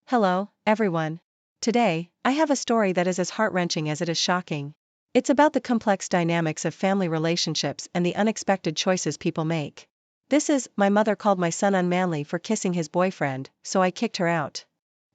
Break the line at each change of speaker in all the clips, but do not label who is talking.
Hello, everyone. Today, I have a story that is as heart-wrenching as it is shocking. It's about the complex dynamics of family relationships and the unexpected choices people make. This is, my mother called my son unmanly for kissing his boyfriend, so I kicked her out.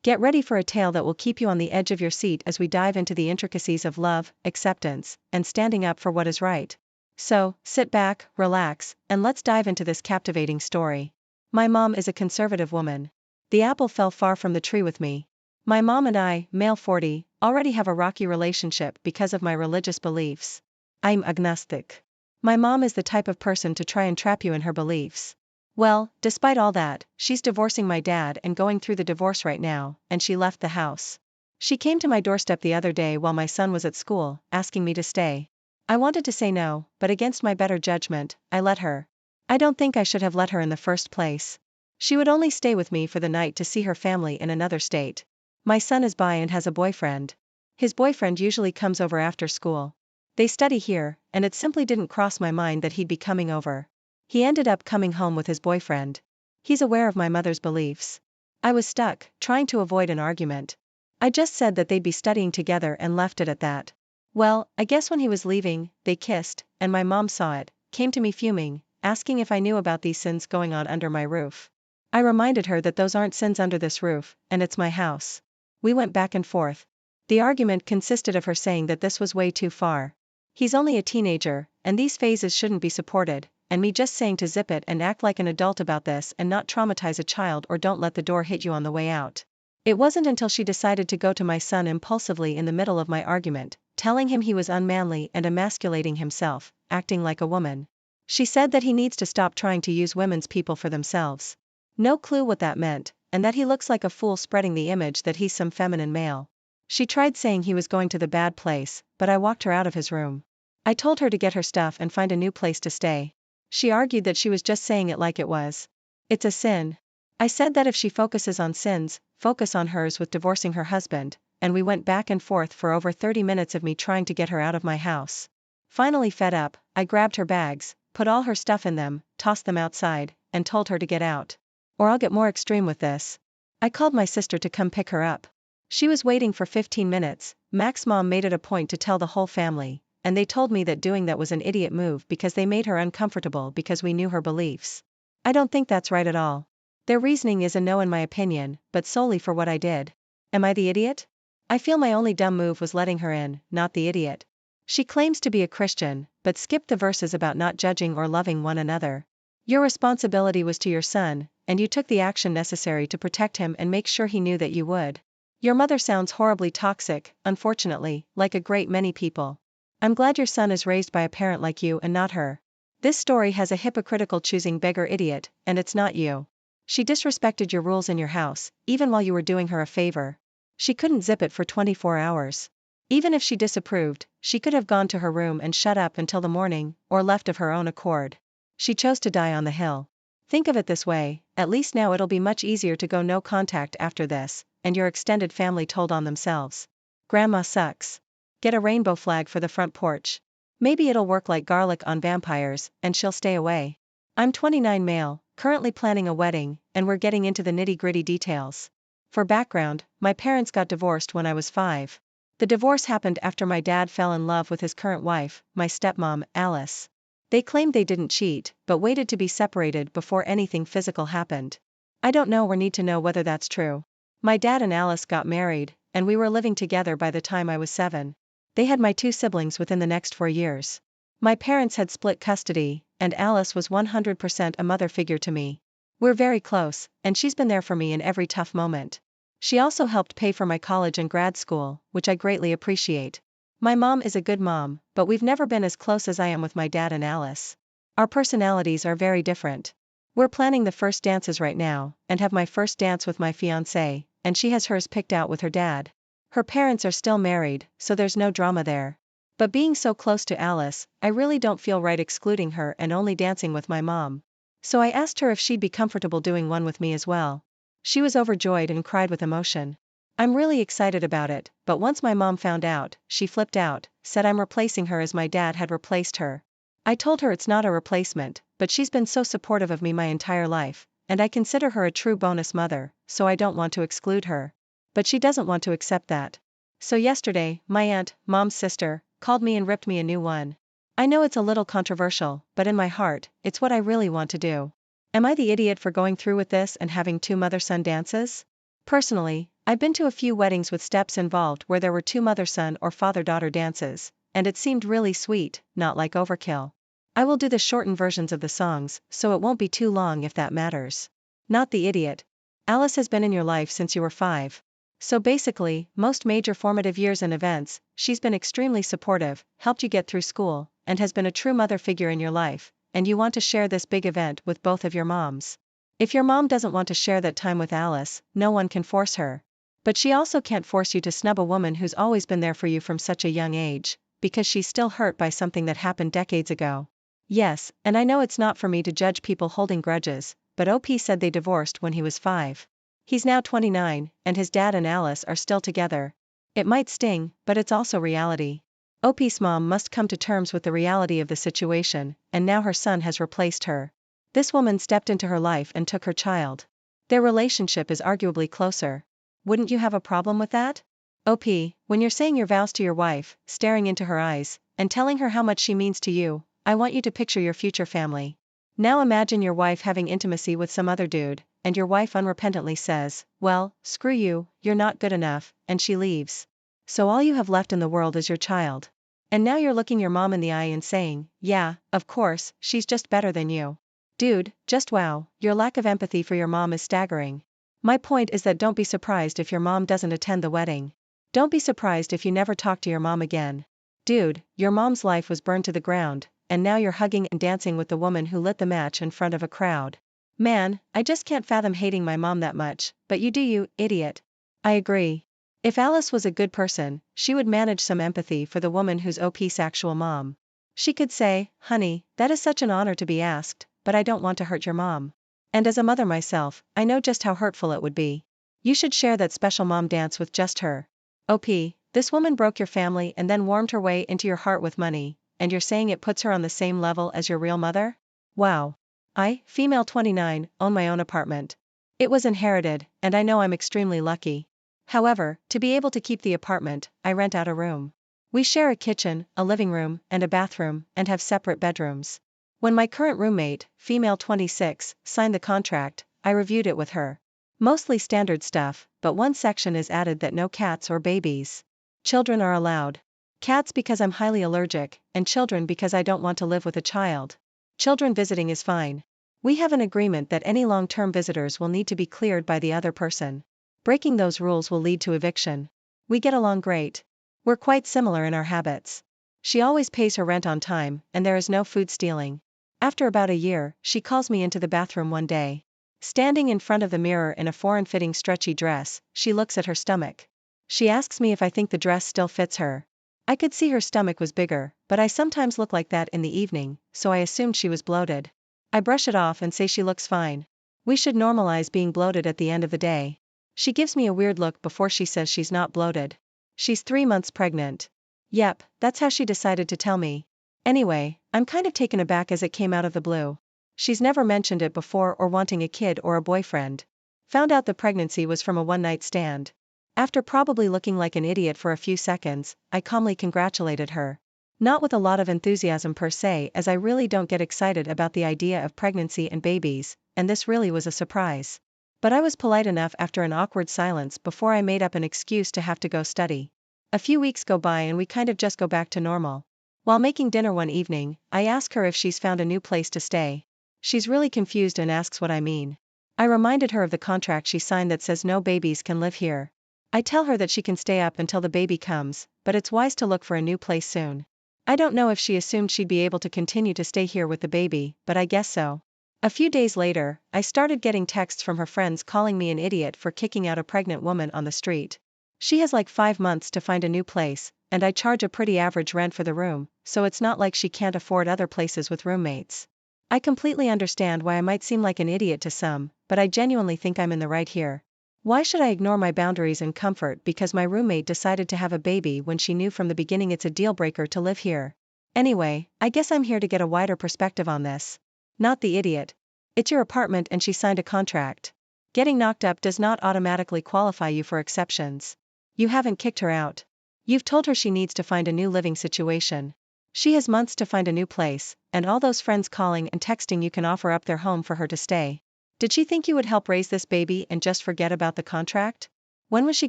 Get ready for a tale that will keep you on the edge of your seat as we dive into the intricacies of love, acceptance, and standing up for what is right. So, sit back, relax, and let's dive into this captivating story. My mom is a conservative woman. The apple fell far from the tree with me. My mom and I, male 40, already have a rocky relationship because of my religious beliefs. I'm agnostic. My mom is the type of person to try and trap you in her beliefs. Well, despite all that, she's divorcing my dad and going through the divorce right now, and she left the house. She came to my doorstep the other day while my son was at school, asking me to stay. I wanted to say no, but against my better judgment, I let her. I don't think I should have let her in the first place. She would only stay with me for the night to see her family in another state. My son is bi and has a boyfriend. His boyfriend usually comes over after school. They study here, and it simply didn't cross my mind that he'd be coming over. He ended up coming home with his boyfriend. He's aware of my mother's beliefs. I was stuck, trying to avoid an argument. I just said that they'd be studying together and left it at that. Well, I guess when he was leaving, they kissed, and my mom saw it, came to me fuming, asking if I knew about these sins going on under my roof. I reminded her that those aren't sins under this roof, and it's my house. We went back and forth. The argument consisted of her saying that this was way too far. He's only a teenager, and these phases shouldn't be supported, and me just saying to zip it and act like an adult about this and not traumatize a child or don't let the door hit you on the way out. It wasn't until she decided to go to my son impulsively in the middle of my argument, telling him he was unmanly and emasculating himself, acting like a woman. She said that he needs to stop trying to use women's people for themselves. No clue what that meant, and that he looks like a fool spreading the image that he's some feminine male. She tried saying he was going to the bad place, but I walked her out of his room. I told her to get her stuff and find a new place to stay. She argued that she was just saying it like it was. It's a sin. I said that if she focuses on sins, focus on hers with divorcing her husband, and we went back and forth for over 30 minutes of me trying to get her out of my house. Finally fed up, I grabbed her bags, put all her stuff in them, tossed them outside, and told her to get out. Or I'll get more extreme with this. I called my sister to come pick her up. She was waiting for 15 minutes, Mac's mom made it a point to tell the whole family, and they told me that doing that was an idiot move because they made her uncomfortable because we knew her beliefs. I don't think that's right at all. Their reasoning is a no in my opinion, but solely for what I did. Am I the idiot? I feel my only dumb move was letting her in, not the idiot. She claims to be a Christian, but skipped the verses about not judging or loving one another. Your responsibility was to your son, and you took the action necessary to protect him and make sure he knew that you would. Your mother sounds horribly toxic, unfortunately, like a great many people. I'm glad your son is raised by a parent like you and not her. This story has a hypocritical choosing beggar idiot, and it's not you. She disrespected your rules in your house, even while you were doing her a favor. She couldn't zip it for 24 hours. Even if she disapproved, she could have gone to her room and shut up until the morning, or left of her own accord. She chose to die on the hill. Think of it this way, at least now it'll be much easier to go no contact after this, and your extended family told on themselves. Grandma sucks. Get a rainbow flag for the front porch. Maybe it'll work like garlic on vampires, and she'll stay away. I'm 29 male, currently planning a wedding, and we're getting into the nitty-gritty details. For background, my parents got divorced when I was 5. The divorce happened after my dad fell in love with his current wife, my stepmom, Alice. They claimed they didn't cheat, but waited to be separated before anything physical happened. I don't know or need to know whether that's true. My dad and Alice got married, and we were living together by the time I was 7. They had my 2 siblings within the next 4 years. My parents had split custody, and Alice was 100% a mother figure to me. We're very close, and she's been there for me in every tough moment. She also helped pay for my college and grad school, which I greatly appreciate. My mom is a good mom, but we've never been as close as I am with my dad and Alice. Our personalities are very different. We're planning the first dances right now, and have my first dance with my fiancé, and she has hers picked out with her dad. Her parents are still married, so there's no drama there. But being so close to Alice, I really don't feel right excluding her and only dancing with my mom. So I asked her if she'd be comfortable doing one with me as well. She was overjoyed and cried with emotion. I'm really excited about it, but once my mom found out, she flipped out, said I'm replacing her as my dad had replaced her. I told her it's not a replacement, but she's been so supportive of me my entire life, and I consider her a true bonus mother, so I don't want to exclude her. But she doesn't want to accept that. So yesterday, my aunt, mom's sister, called me and ripped me a new one. I know it's a little controversial, but in my heart, it's what I really want to do. Am I the idiot for going through with this and having 2 mother-son dances? Personally, I've been to a few weddings with steps involved where there were 2 mother-son or father-daughter dances, and it seemed really sweet, not like overkill. I will do the shortened versions of the songs, so it won't be too long if that matters. Not the idiot. Alice has been in your life since you were 5. So basically, most major formative years and events, she's been extremely supportive, helped you get through school, and has been a true mother figure in your life, and you want to share this big event with both of your moms. If your mom doesn't want to share that time with Alice, no one can force her. But she also can't force you to snub a woman who's always been there for you from such a young age, because she's still hurt by something that happened decades ago. Yes, and I know it's not for me to judge people holding grudges, but OP said they divorced when he was 5. He's now 29, and his dad and Alice are still together. It might sting, but it's also reality. OP's mom must come to terms with the reality of the situation, and now her son has replaced her. This woman stepped into her life and took her child. Their relationship is arguably closer. Wouldn't you have a problem with that? OP, when you're saying your vows to your wife, staring into her eyes, and telling her how much she means to you, I want you to picture your future family. Now imagine your wife having intimacy with some other dude, and your wife unrepentantly says, well, screw you, you're not good enough, and she leaves. So all you have left in the world is your child. And now you're looking your mom in the eye and saying, yeah, of course, she's just better than you. Dude, just wow, your lack of empathy for your mom is staggering. My point is that don't be surprised if your mom doesn't attend the wedding. Don't be surprised if you never talk to your mom again. Dude, your mom's life was burned to the ground, and now you're hugging and dancing with the woman who lit the match in front of a crowd. Man, I just can't fathom hating my mom that much, but you do you, idiot. I agree. If Alice was a good person, she would manage some empathy for the woman who's OP's actual mom. She could say, honey, that is such an honor to be asked, but I don't want to hurt your mom. And as a mother myself, I know just how hurtful it would be. You should share that special mom dance with just her. OP, this woman broke your family and then warmed her way into your heart with money, and you're saying it puts her on the same level as your real mother? Wow. I, female 29, own my own apartment. It was inherited, and I know I'm extremely lucky. However, to be able to keep the apartment, I rent out a room. We share a kitchen, a living room, and a bathroom, and have separate bedrooms. When my current roommate, female 26, signed the contract, I reviewed it with her. Mostly standard stuff, but one section is added that no cats or babies. Children are allowed. Cats because I'm highly allergic, and children because I don't want to live with a child. Children visiting is fine. We have an agreement that any long-term visitors will need to be cleared by the other person. Breaking those rules will lead to eviction. We get along great. We're quite similar in our habits. She always pays her rent on time, and there is no food stealing. After about a year, she calls me into the bathroom one day. Standing in front of the mirror in a foreign-fitting stretchy dress, she looks at her stomach. She asks me if I think the dress still fits her. I could see her stomach was bigger, but I sometimes look like that in the evening, so I assumed she was bloated. I brush it off and say she looks fine. We should normalize being bloated at the end of the day. She gives me a weird look before she says she's not bloated. She's 3 months pregnant. Yep, that's how she decided to tell me. Anyway, I'm kind of taken aback as it came out of the blue. She's never mentioned it before or wanting a kid or a boyfriend. Found out the pregnancy was from a one-night stand. After probably looking like an idiot for a few seconds, I calmly congratulated her. Not with a lot of enthusiasm per se, as I really don't get excited about the idea of pregnancy and babies, and this really was a surprise. But I was polite enough after an awkward silence before I made up an excuse to have to go study. A few weeks go by and we kind of just go back to normal. While making dinner one evening, I ask her if she's found a new place to stay. She's really confused and asks what I mean. I reminded her of the contract she signed that says no babies can live here. I tell her that she can stay up until the baby comes, but it's wise to look for a new place soon. I don't know if she assumed she'd be able to continue to stay here with the baby, but I guess so. A few days later, I started getting texts from her friends calling me an idiot for kicking out a pregnant woman on the street. She has like 5 months to find a new place, and I charge a pretty average rent for the room, so it's not like she can't afford other places with roommates. I completely understand why I might seem like an idiot to some, but I genuinely think I'm in the right here. Why should I ignore my boundaries and comfort because my roommate decided to have a baby when she knew from the beginning it's a deal breaker to live here? Anyway, I guess I'm here to get a wider perspective on this. Not the idiot. It's your apartment and she signed a contract. Getting knocked up does not automatically qualify you for exceptions. You haven't kicked her out. You've told her she needs to find a new living situation. She has months to find a new place, and all those friends calling and texting you can offer up their home for her to stay. Did she think you would help raise this baby and just forget about the contract? When was she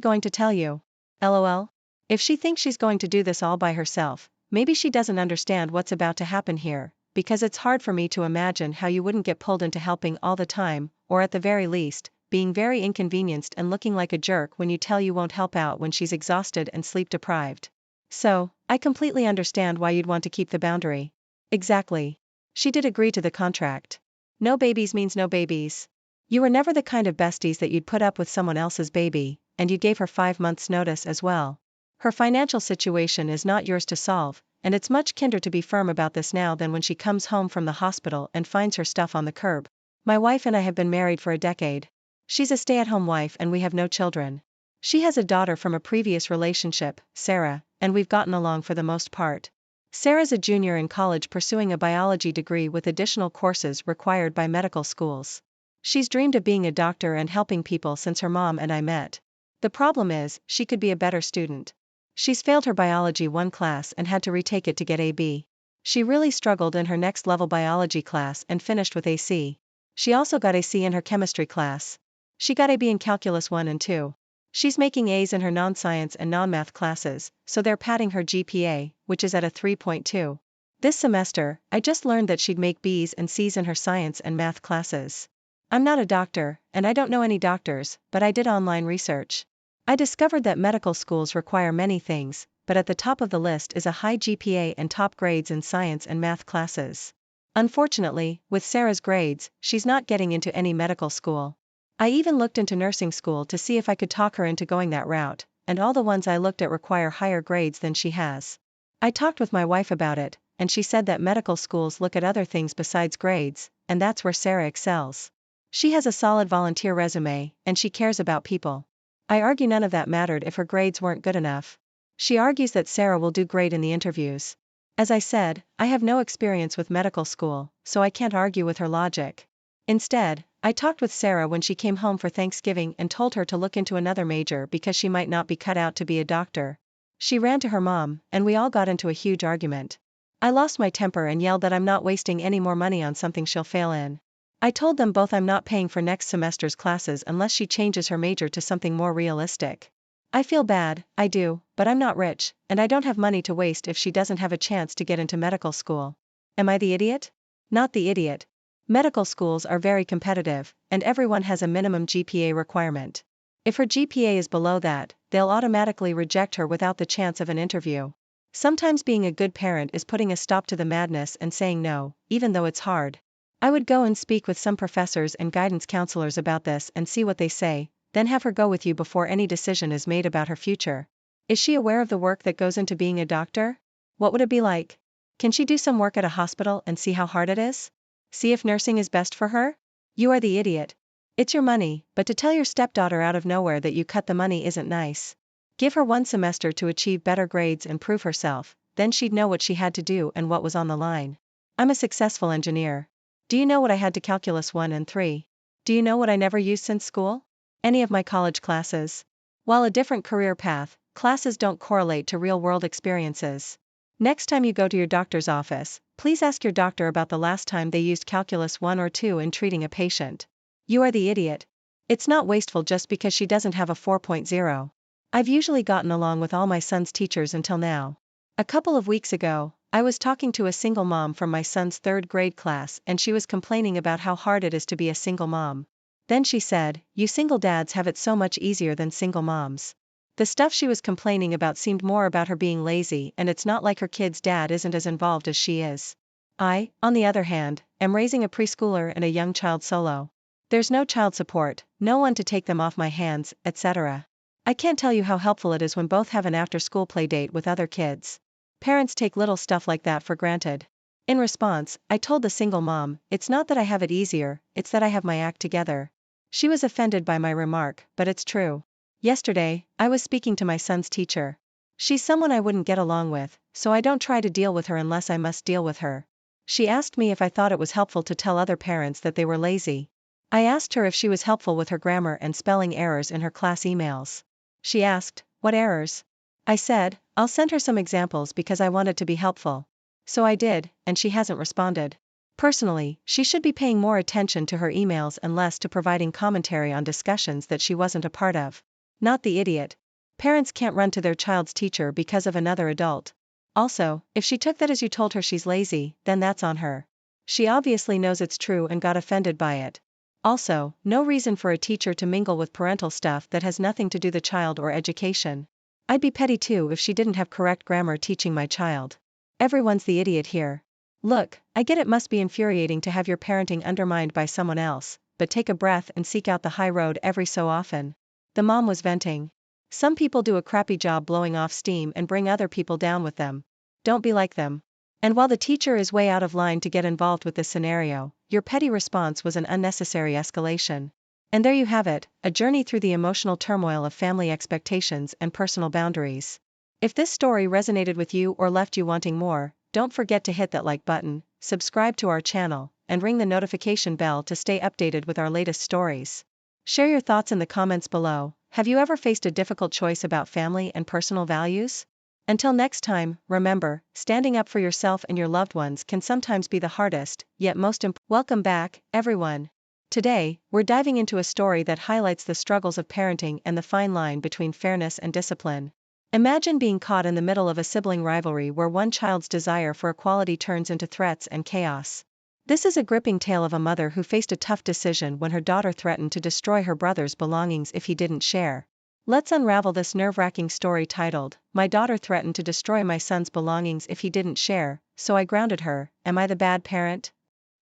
going to tell you? LOL. If she thinks she's going to do this all by herself, maybe she doesn't understand what's about to happen here, because it's hard for me to imagine how you wouldn't get pulled into helping all the time, or at the very least, being very inconvenienced and looking like a jerk when you tell you won't help out when she's exhausted and sleep deprived. So, I completely understand why you'd want to keep the boundary. Exactly. She did agree to the contract. No babies means no babies. You were never the kind of besties that you'd put up with someone else's baby, and you gave her 5 months' notice as well. Her financial situation is not yours to solve, and it's much kinder to be firm about this now than when she comes home from the hospital and finds her stuff on the curb. My wife and I have been married for a decade. She's a stay-at-home wife and we have no children. She has a daughter from a previous relationship, Sarah, and we've gotten along for the most part. Sarah's a junior in college pursuing a biology degree with additional courses required by medical schools. She's dreamed of being a doctor and helping people since her mom and I met. The problem is, she could be a better student. She's failed her biology 1 class and had to retake it to get a B. She really struggled in her next level biology class and finished with a C. She also got a C in her chemistry class. She got a B in calculus 1 and 2. She's making A's in her non-science and non-math classes, so they're padding her GPA, which is at a 3.2. This semester, I just learned that she'd make B's and C's in her science and math classes. I'm not a doctor, and I don't know any doctors, but I did online research. I discovered that medical schools require many things, but at the top of the list is a high GPA and top grades in science and math classes. Unfortunately, with Sarah's grades, she's not getting into any medical school. I even looked into nursing school to see if I could talk her into going that route, and all the ones I looked at require higher grades than she has. I talked with my wife about it, and she said that medical schools look at other things besides grades, and that's where Sarah excels. She has a solid volunteer resume, and she cares about people. I argue none of that mattered if her grades weren't good enough. She argues that Sarah will do great in the interviews. As I said, I have no experience with medical school, so I can't argue with her logic. Instead, I talked with Sarah when she came home for Thanksgiving and told her to look into another major because she might not be cut out to be a doctor. She ran to her mom, and we all got into a huge argument. I lost my temper and yelled that I'm not wasting any more money on something she'll fail in. I told them both I'm not paying for next semester's classes unless she changes her major to something more realistic. I feel bad, I do, but I'm not rich, and I don't have money to waste if she doesn't have a chance to get into medical school. Am I the idiot? Not the idiot. Medical schools are very competitive, and everyone has a minimum GPA requirement. If her GPA is below that, they'll automatically reject her without the chance of an interview. Sometimes being a good parent is putting a stop to the madness and saying no, even though it's hard. I would go and speak with some professors and guidance counselors about this and see what they say, then have her go with you before any decision is made about her future. Is she aware of the work that goes into being a doctor? What would it be like? Can she do some work at a hospital and see how hard it is? See if nursing is best for her? You are the idiot. It's your money, but to tell your stepdaughter out of nowhere that you cut the money isn't nice. Give her 1 semester to achieve better grades and prove herself, then she'd know what she had to do and what was on the line. I'm a successful engineer. Do you know what I had to calculus 1 and 3? Do you know what I never used since school? Any of my college classes. While a different career path, classes don't correlate to real-world experiences. Next time you go to your doctor's office, please ask your doctor about the last time they used calculus 1 or 2 in treating a patient. You are the idiot. It's not wasteful just because she doesn't have a 4.0. I've usually gotten along with all my son's teachers until now. A couple of weeks ago, I was talking to a single mom from my son's 3rd grade class and she was complaining about how hard it is to be a single mom. Then she said, "You single dads have it so much easier than single moms." The stuff she was complaining about seemed more about her being lazy, and it's not like her kid's dad isn't as involved as she is. I, on the other hand, am raising a preschooler and a young child solo. There's no child support, no one to take them off my hands, etc. I can't tell you how helpful it is when both have an after-school play date with other kids. Parents take little stuff like that for granted. In response, I told the single mom, it's not that I have it easier, it's that I have my act together. She was offended by my remark, but it's true. Yesterday, I was speaking to my son's teacher. She's someone I wouldn't get along with, so I don't try to deal with her unless I must deal with her. She asked me if I thought it was helpful to tell other parents that they were lazy. I asked her if she was helpful with her grammar and spelling errors in her class emails. She asked, "What errors?" I said, "I'll send her some examples because I wanted to be helpful." So I did, and she hasn't responded. Personally, she should be paying more attention to her emails and less to providing commentary on discussions that she wasn't a part of. Not the idiot. Parents can't run to their child's teacher because of another adult. Also, if she took that as you told her she's lazy, then that's on her. She obviously knows it's true and got offended by it. Also, no reason for a teacher to mingle with parental stuff that has nothing to do with the child or education. I'd be petty too if she didn't have correct grammar teaching my child. Everyone's the idiot here. Look, I get it must be infuriating to have your parenting undermined by someone else, but take a breath and seek out the high road every so often. The mom was venting. Some people do a crappy job blowing off steam and bring other people down with them. Don't be like them. And while the teacher is way out of line to get involved with this scenario, your petty response was an unnecessary escalation. And there you have it, a journey through the emotional turmoil of family expectations and personal boundaries. If this story resonated with you or left you wanting more, don't forget to hit that like button, subscribe to our channel, and ring the notification bell to stay updated with our latest stories. Share your thoughts in the comments below. Have you ever faced a difficult choice about family and personal values? Until next time, remember, standing up for yourself and your loved ones can sometimes be the hardest, yet most important. Welcome back, everyone. Today, we're diving into a story that highlights the struggles of parenting and the fine line between fairness and discipline. Imagine being caught in the middle of a sibling rivalry where one child's desire for equality turns into threats and chaos. This is a gripping tale of a mother who faced a tough decision when her daughter threatened to destroy her brother's belongings if he didn't share. Let's unravel this nerve-wracking story titled, "My daughter threatened to destroy my son's belongings if he didn't share, so I grounded her. Am I the bad parent?"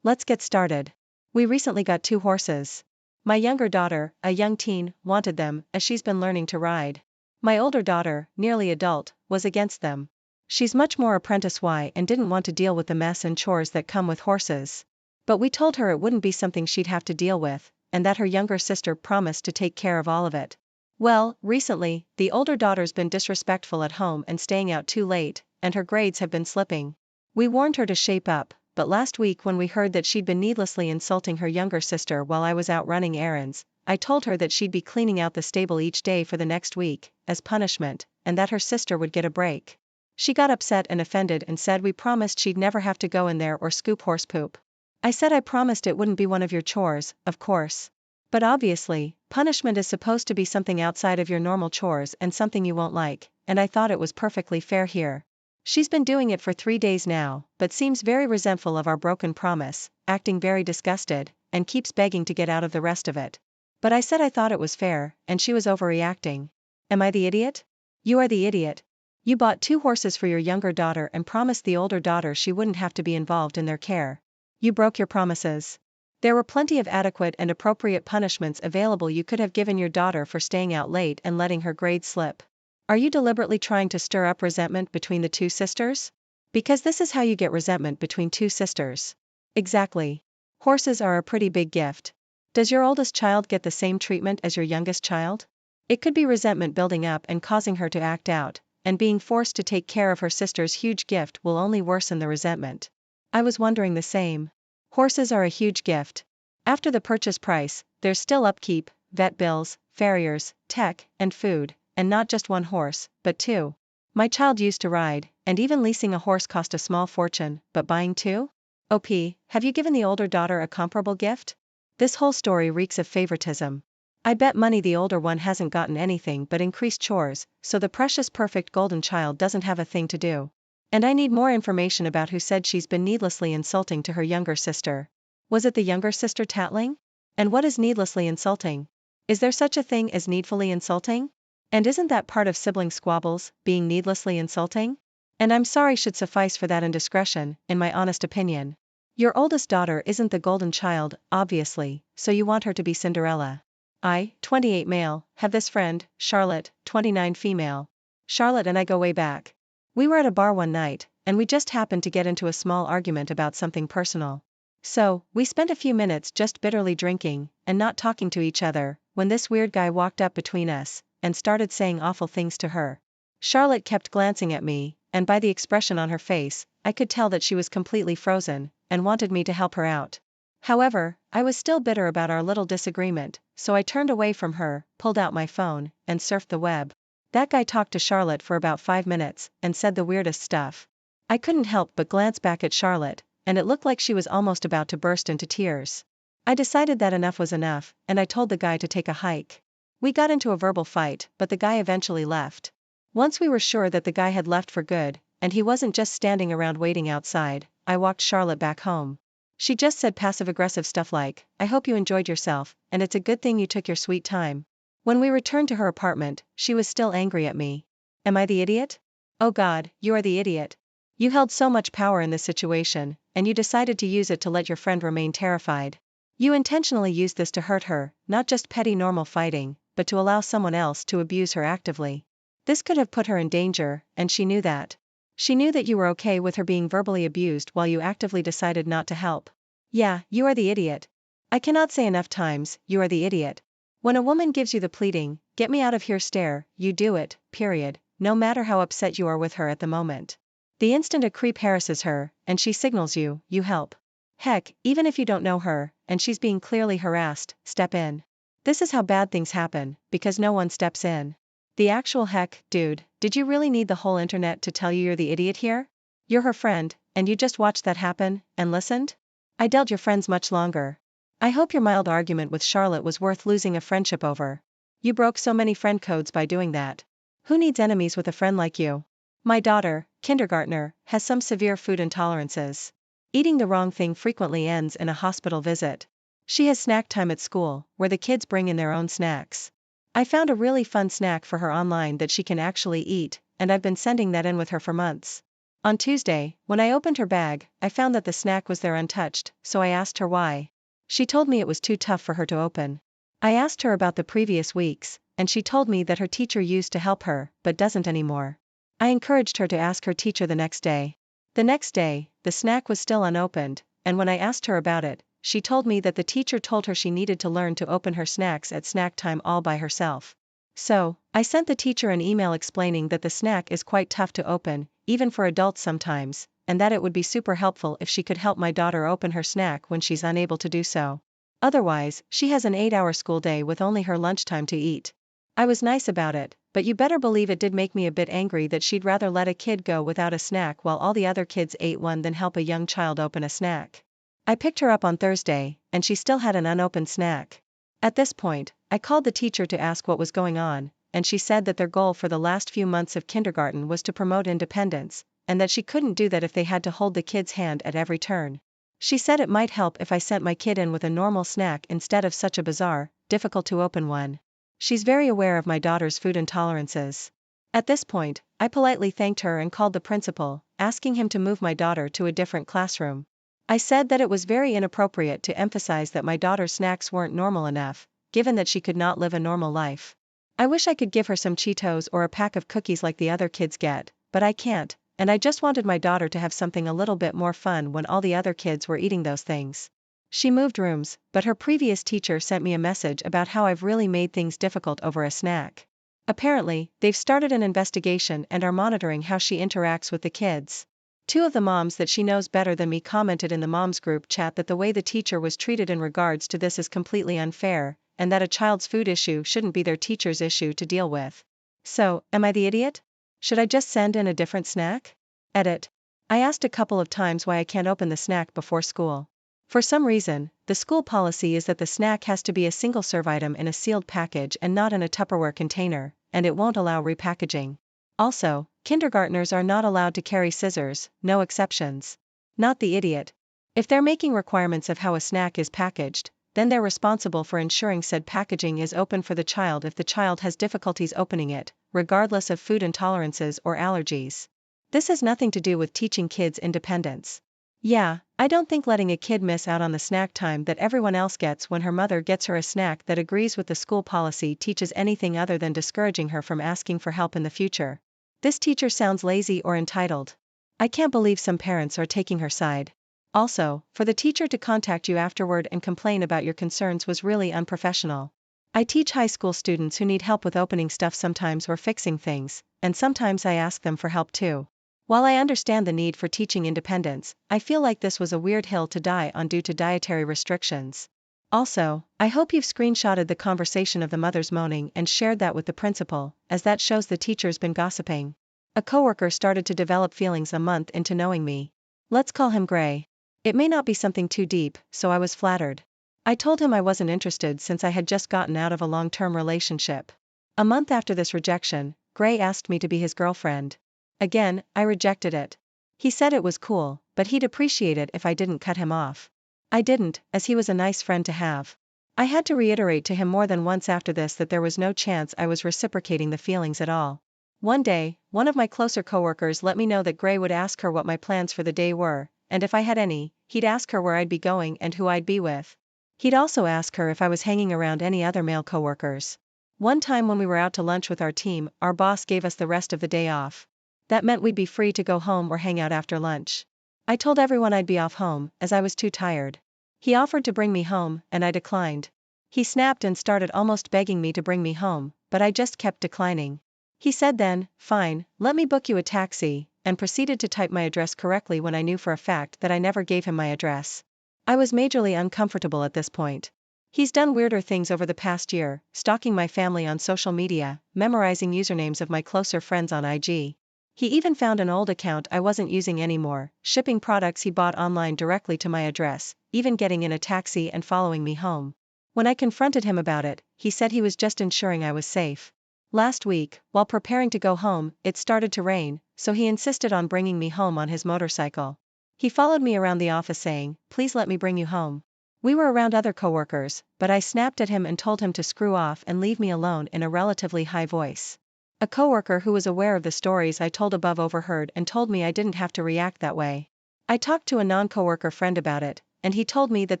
Let's get started. We recently got 2 horses. My younger daughter, a young teen, wanted them, as she's been learning to ride. My older daughter, nearly adult, was against them. She's much more apprentice-y and didn't want to deal with the mess and chores that come with horses. But we told her it wouldn't be something she'd have to deal with, and that her younger sister promised to take care of all of it. Well, recently, the older daughter's been disrespectful at home and staying out too late, and her grades have been slipping. We warned her to shape up, but last week when we heard that she'd been needlessly insulting her younger sister while I was out running errands, I told her that she'd be cleaning out the stable each day for the next week, as punishment, and that her sister would get a break. She got upset and offended and said we promised she'd never have to go in there or scoop horse poop. I said I promised it wouldn't be one of your chores, of course. But obviously, punishment is supposed to be something outside of your normal chores and something you won't like, and I thought it was perfectly fair here. She's been doing it for 3 days now, but seems very resentful of our broken promise, acting very disgusted, and keeps begging to get out of the rest of it. But I said I thought it was fair, and she was overreacting. Am I the idiot? You are the idiot. You bought 2 horses for your younger daughter and promised the older daughter she wouldn't have to be involved in their care. You broke your promises. There were plenty of adequate and appropriate punishments available you could have given your daughter for staying out late and letting her grades slip. Are you deliberately trying to stir up resentment between the 2 sisters? Because this is how you get resentment between 2 sisters. Exactly. Horses are a pretty big gift. Does your oldest child get the same treatment as your youngest child? It could be resentment building up and causing her to act out, and being forced to take care of her sister's huge gift will only worsen the resentment. I was wondering the same. Horses are a huge gift. After the purchase price, there's still upkeep, vet bills, farriers, tech, and food, and not just 1 horse, but 2. My child used to ride, and even leasing a horse cost a small fortune, but buying 2? OP, have you given the older daughter a comparable gift? This whole story reeks of favoritism. I bet money the older one hasn't gotten anything but increased chores, so the precious perfect golden child doesn't have a thing to do. And I need more information about who said she's been needlessly insulting to her younger sister. Was it the younger sister tattling? And what is needlessly insulting? Is there such a thing as needfully insulting? And isn't that part of sibling squabbles, being needlessly insulting? And I'm sorry should suffice for that indiscretion, in my honest opinion. Your oldest daughter isn't the golden child, obviously, so you want her to be Cinderella. I, 28 male, have this friend, Charlotte, 29 female. Charlotte and I go way back. We were at a bar one night, and we just happened to get into a small argument about something personal. So, we spent a few minutes just bitterly drinking, and not talking to each other, when this weird guy walked up between us, and started saying awful things to her. Charlotte kept glancing at me, and by the expression on her face, I could tell that she was completely frozen, and wanted me to help her out. However, I was still bitter about our little disagreement, so I turned away from her, pulled out my phone, and surfed the web. That guy talked to Charlotte for about 5 minutes, and said the weirdest stuff. I couldn't help but glance back at Charlotte, and it looked like she was almost about to burst into tears. I decided that enough was enough, and I told the guy to take a hike. We got into a verbal fight, but the guy eventually left. Once we were sure that the guy had left for good, and he wasn't just standing around waiting outside, I walked Charlotte back home. She just said passive-aggressive stuff like, "I hope you enjoyed yourself, and it's a good thing you took your sweet time." When we returned to her apartment, she was still angry at me. Am I the idiot? Oh God, you are the idiot. You held so much power in this situation, and you decided to use it to let your friend remain terrified. You intentionally used this to hurt her, not just petty normal fighting, but to allow someone else to abuse her actively. This could have put her in danger, and she knew that. She knew that you were okay with her being verbally abused while you actively decided not to help. Yeah, you are the idiot. I cannot say enough times, you are the idiot. When a woman gives you the pleading, "Get me out of here" stare, you do it, period, no matter how upset you are with her at the moment. The instant a creep harasses her, and she signals you, you help. Heck, even if you don't know her, and she's being clearly harassed, step in. This is how bad things happen, because no one steps in. The actual heck, dude, did you really need the whole internet to tell you you're the idiot here? You're her friend, and you just watched that happen, and listened? I doubt you're friends much longer. I hope your mild argument with Charlotte was worth losing a friendship over. You broke so many friend codes by doing that. Who needs enemies with a friend like you? My daughter, kindergartner, has some severe food intolerances. Eating the wrong thing frequently ends in a hospital visit. She has snack time at school, where the kids bring in their own snacks. I found a really fun snack for her online that she can actually eat, and I've been sending that in with her for months. On Tuesday, when I opened her bag, I found that the snack was there untouched, so I asked her why. She told me it was too tough for her to open. I asked her about the previous weeks, and she told me that her teacher used to help her, but doesn't anymore. I encouraged her to ask her teacher the next day. The next day, the snack was still unopened, and when I asked her about it, she told me that the teacher told her she needed to learn to open her snacks at snack time all by herself. So, I sent the teacher an email explaining that the snack is quite tough to open, even for adults sometimes, and that it would be super helpful if she could help my daughter open her snack when she's unable to do so. Otherwise, she has an 8-hour school day with only her lunchtime to eat. I was nice about it, but you better believe it did make me a bit angry that she'd rather let a kid go without a snack while all the other kids ate one than help a young child open a snack. I picked her up on Thursday, and she still had an unopened snack. At this point, I called the teacher to ask what was going on, and she said that their goal for the last few months of kindergarten was to promote independence, and that she couldn't do that if they had to hold the kid's hand at every turn. She said it might help if I sent my kid in with a normal snack instead of such a bizarre, difficult to open one. She's very aware of my daughter's food intolerances. At this point, I politely thanked her and called the principal, asking him to move my daughter to a different classroom. I said that it was very inappropriate to emphasize that my daughter's snacks weren't normal enough, given that she could not live a normal life. I wish I could give her some Cheetos or a pack of cookies like the other kids get, but I can't, and I just wanted my daughter to have something a little bit more fun when all the other kids were eating those things. She moved rooms, but her previous teacher sent me a message about how I've really made things difficult over a snack. Apparently, they've started an investigation and are monitoring how she interacts with the kids. 2 of the moms that she knows better than me commented in the moms group chat that the way the teacher was treated in regards to this is completely unfair, and that a child's food issue shouldn't be their teacher's issue to deal with. So, am I the idiot? Should I just send in a different snack? Edit. I asked a couple of times why I can't open the snack before school. For some reason, the school policy is that the snack has to be a single-serve item in a sealed package and not in a Tupperware container, and it won't allow repackaging. Also, kindergartners are not allowed to carry scissors, no exceptions. Not the idiot. If they're making requirements of how a snack is packaged, then they're responsible for ensuring said packaging is open for the child if the child has difficulties opening it, regardless of food intolerances or allergies. This has nothing to do with teaching kids independence. Yeah, I don't think letting a kid miss out on the snack time that everyone else gets when her mother gets her a snack that agrees with the school policy teaches anything other than discouraging her from asking for help in the future. This teacher sounds lazy or entitled. I can't believe some parents are taking her side. Also, for the teacher to contact you afterward and complain about your concerns was really unprofessional. I teach high school students who need help with opening stuff sometimes or fixing things, and sometimes I ask them for help too. While I understand the need for teaching independence, I feel like this was a weird hill to die on due to dietary restrictions. Also, I hope you've screenshotted the conversation of the mothers moaning and shared that with the principal, as that shows the teacher's been gossiping. A coworker started to develop feelings a month into knowing me. Let's call him Gray. It may not be something too deep, so I was flattered. I told him I wasn't interested since I had just gotten out of a long-term relationship. A month after this rejection, Gray asked me to be his girlfriend. Again, I rejected it. He said it was cool, but he'd appreciate it if I didn't cut him off. I didn't, as he was a nice friend to have. I had to reiterate to him more than once after this that there was no chance I was reciprocating the feelings at all. One day, one of my closer coworkers let me know that Gray would ask her what my plans for the day were, and if I had any, he'd ask her where I'd be going and who I'd be with. He'd also ask her if I was hanging around any other male coworkers. One time when we were out to lunch with our team, our boss gave us the rest of the day off. That meant we'd be free to go home or hang out after lunch. I told everyone I'd be off home, as I was too tired. He offered to bring me home, and I declined. He snapped and started almost begging me to bring me home, but I just kept declining. He said then, "Fine, let me book you a taxi," and proceeded to type my address correctly when I knew for a fact that I never gave him my address. I was majorly uncomfortable at this point. He's done weirder things over the past year, stalking my family on social media, memorizing usernames of my closer friends on IG. He even found an old account I wasn't using anymore, shipping products he bought online directly to my address, even getting in a taxi and following me home. When I confronted him about it, he said he was just ensuring I was safe. Last week, while preparing to go home, it started to rain, so he insisted on bringing me home on his motorcycle. He followed me around the office saying, "Please let me bring you home." We were around other coworkers, but I snapped at him and told him to screw off and leave me alone in a relatively high voice. A coworker who was aware of the stories I told above overheard and told me I didn't have to react that way. I talked to a non-coworker friend about it, and he told me that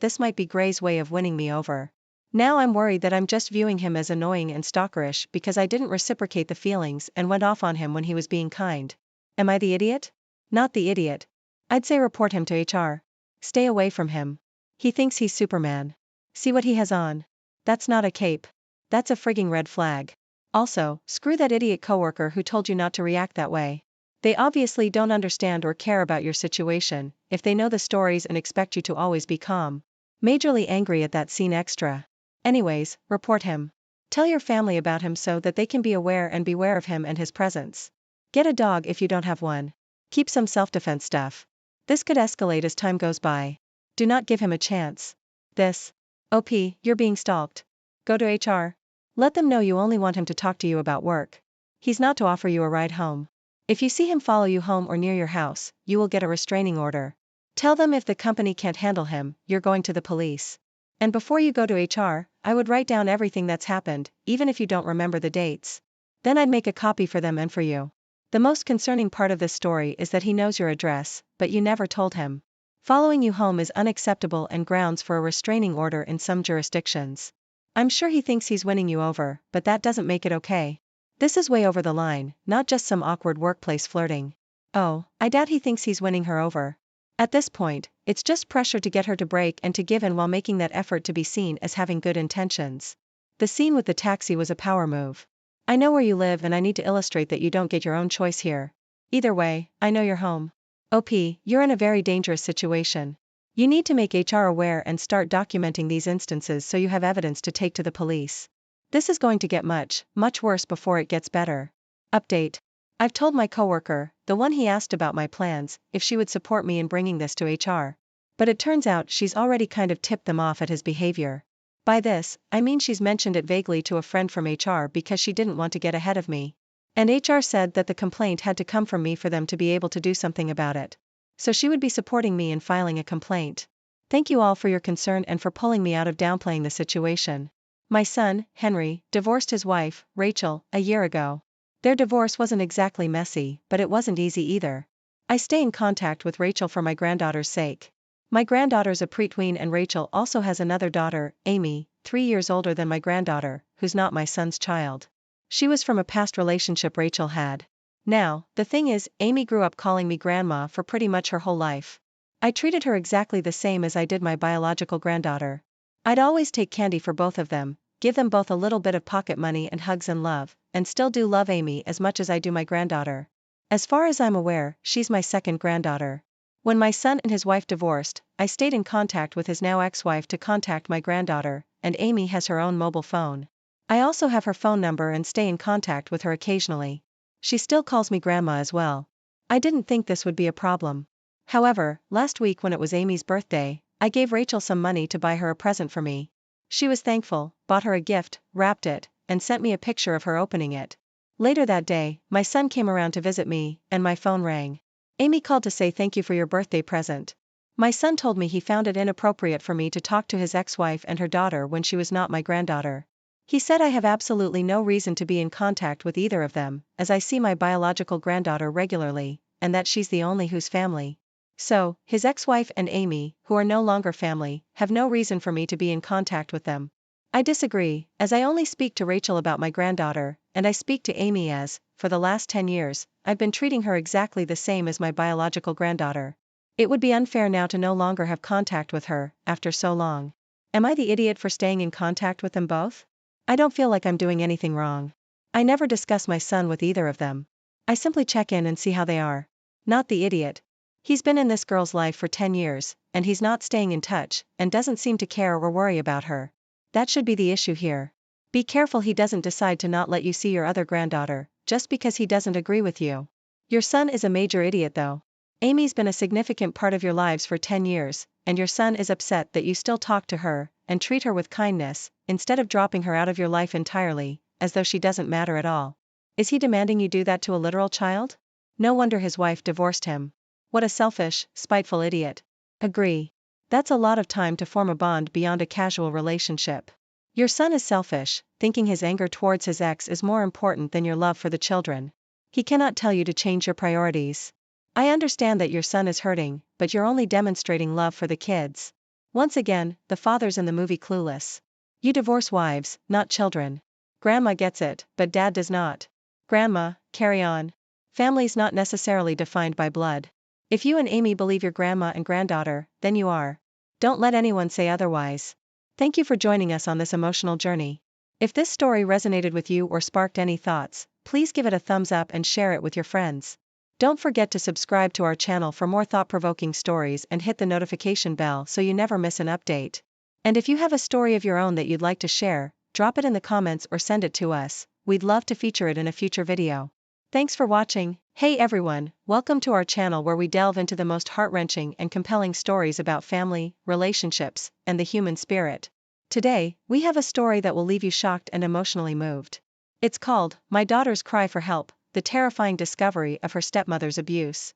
this might be Gray's way of winning me over. Now I'm worried that I'm just viewing him as annoying and stalkerish because I didn't reciprocate the feelings and went off on him when he was being kind. Am I the idiot? Not the idiot. I'd say report him to HR. Stay away from him. He thinks he's Superman. See what he has on? That's not a cape. That's a frigging red flag. Also, screw that idiot coworker who told you not to react that way. They obviously don't understand or care about your situation, if they know the stories and expect you to always be calm. Majorly angry at that scene extra. Anyways, report him. Tell your family about him so that they can be aware and beware of him and his presence. Get a dog if you don't have one. Keep some self-defense stuff. This could escalate as time goes by. Do not give him a chance. This. OP, you're being stalked. Go to HR. Let them know you only want him to talk to you about work. He's not to offer you a ride home. If you see him follow you home or near your house, you will get a restraining order. Tell them if the company can't handle him, you're going to the police. And before you go to HR, I would write down everything that's happened, even if you don't remember the dates. Then I'd make a copy for them and for you. The most concerning part of this story is that he knows your address, but you never told him. Following you home is unacceptable and grounds for a restraining order in some jurisdictions. I'm sure he thinks he's winning you over, but that doesn't make it okay. This is way over the line, not just some awkward workplace flirting. Oh, I doubt he thinks he's winning her over. At this point, it's just pressure to get her to break and to give in while making that effort to be seen as having good intentions. The scene with the taxi was a power move. I know where you live and I need to illustrate that you don't get your own choice here. Either way, I know you're home. OP, you're in a very dangerous situation. You need to make HR aware and start documenting these instances so you have evidence to take to the police. This is going to get much, much worse before it gets better. Update. I've told my coworker, the one he asked about my plans, if she would support me in bringing this to HR. But it turns out she's already kind of tipped them off at his behavior. By this, I mean she's mentioned it vaguely to a friend from HR because she didn't want to get ahead of me. And HR said that the complaint had to come from me for them to be able to do something about it. So she would be supporting me in filing a complaint. Thank you all for your concern and for pulling me out of downplaying the situation. My son, Henry, divorced his wife, Rachel, a year ago. Their divorce wasn't exactly messy, but it wasn't easy either. I stay in contact with Rachel for my granddaughter's sake. My granddaughter's a preteen and Rachel also has another daughter, Amy, 3 years older than my granddaughter, who's not my son's child. She was from a past relationship Rachel had. Now, the thing is, Amy grew up calling me grandma for pretty much her whole life. I treated her exactly the same as I did my biological granddaughter. I'd always take candy for both of them, give them both a little bit of pocket money and hugs and love, and still do love Amy as much as I do my granddaughter. As far as I'm aware, she's my second granddaughter. When my son and his wife divorced, I stayed in contact with his now ex-wife to contact my granddaughter, and Amy has her own mobile phone. I also have her phone number and stay in contact with her occasionally. She still calls me grandma as well. I didn't think this would be a problem. However, last week when it was Amy's birthday, I gave Rachel some money to buy her a present for me. She was thankful, bought her a gift, wrapped it, and sent me a picture of her opening it. Later that day, my son came around to visit me, and my phone rang. Amy called to say thank you for your birthday present. My son told me he found it inappropriate for me to talk to his ex-wife and her daughter when she was not my granddaughter. He said I have absolutely no reason to be in contact with either of them, as I see my biological granddaughter regularly, and that she's the only whose family. So, his ex-wife and Amy, who are no longer family, have no reason for me to be in contact with them. I disagree, as I only speak to Rachel about my granddaughter, and I speak to Amy as, for the last 10 years, I've been treating her exactly the same as my biological granddaughter. It would be unfair now to no longer have contact with her, after so long. Am I the idiot for staying in contact with them both? I don't feel like I'm doing anything wrong. I never discuss my son with either of them. I simply check in and see how they are. Not the idiot. He's been in this girl's life for 10 years, and he's not staying in touch, and doesn't seem to care or worry about her. That should be the issue here. Be careful he doesn't decide to not let you see your other granddaughter, just because he doesn't agree with you. Your son is a major idiot though. Amy's been a significant part of your lives for 10 years, and your son is upset that you still talk to her, and treat her with kindness, instead of dropping her out of your life entirely, as though she doesn't matter at all. Is he demanding you do that to a literal child? No wonder his wife divorced him. What a selfish, spiteful idiot. Agree. That's a lot of time to form a bond beyond a casual relationship. Your son is selfish, thinking his anger towards his ex is more important than your love for the children. He cannot tell you to change your priorities. I understand that your son is hurting, but you're only demonstrating love for the kids. Once again, the father's in the movie clueless. You divorce wives, not children. Grandma gets it, but dad does not. Grandma, carry on. Family's not necessarily defined by blood. If you and Amy believe your grandma and granddaughter, then you are. Don't let anyone say otherwise. Thank you for joining us on this emotional journey. If this story resonated with you or sparked any thoughts, please give it a thumbs up and share it with your friends. Don't forget to subscribe to our channel for more thought-provoking stories and hit the notification bell so you never miss an update. And if you have a story of your own that you'd like to share, drop it in the comments or send it to us. We'd love to feature it in a future video. Thanks for watching. Hey everyone, welcome to our channel where we delve into the most heart-wrenching and compelling stories about family, relationships, and the human spirit. Today, we have a story that will leave you shocked and emotionally moved. It's called, My Daughter's Cry for Help, the terrifying discovery of her stepmother's abuse.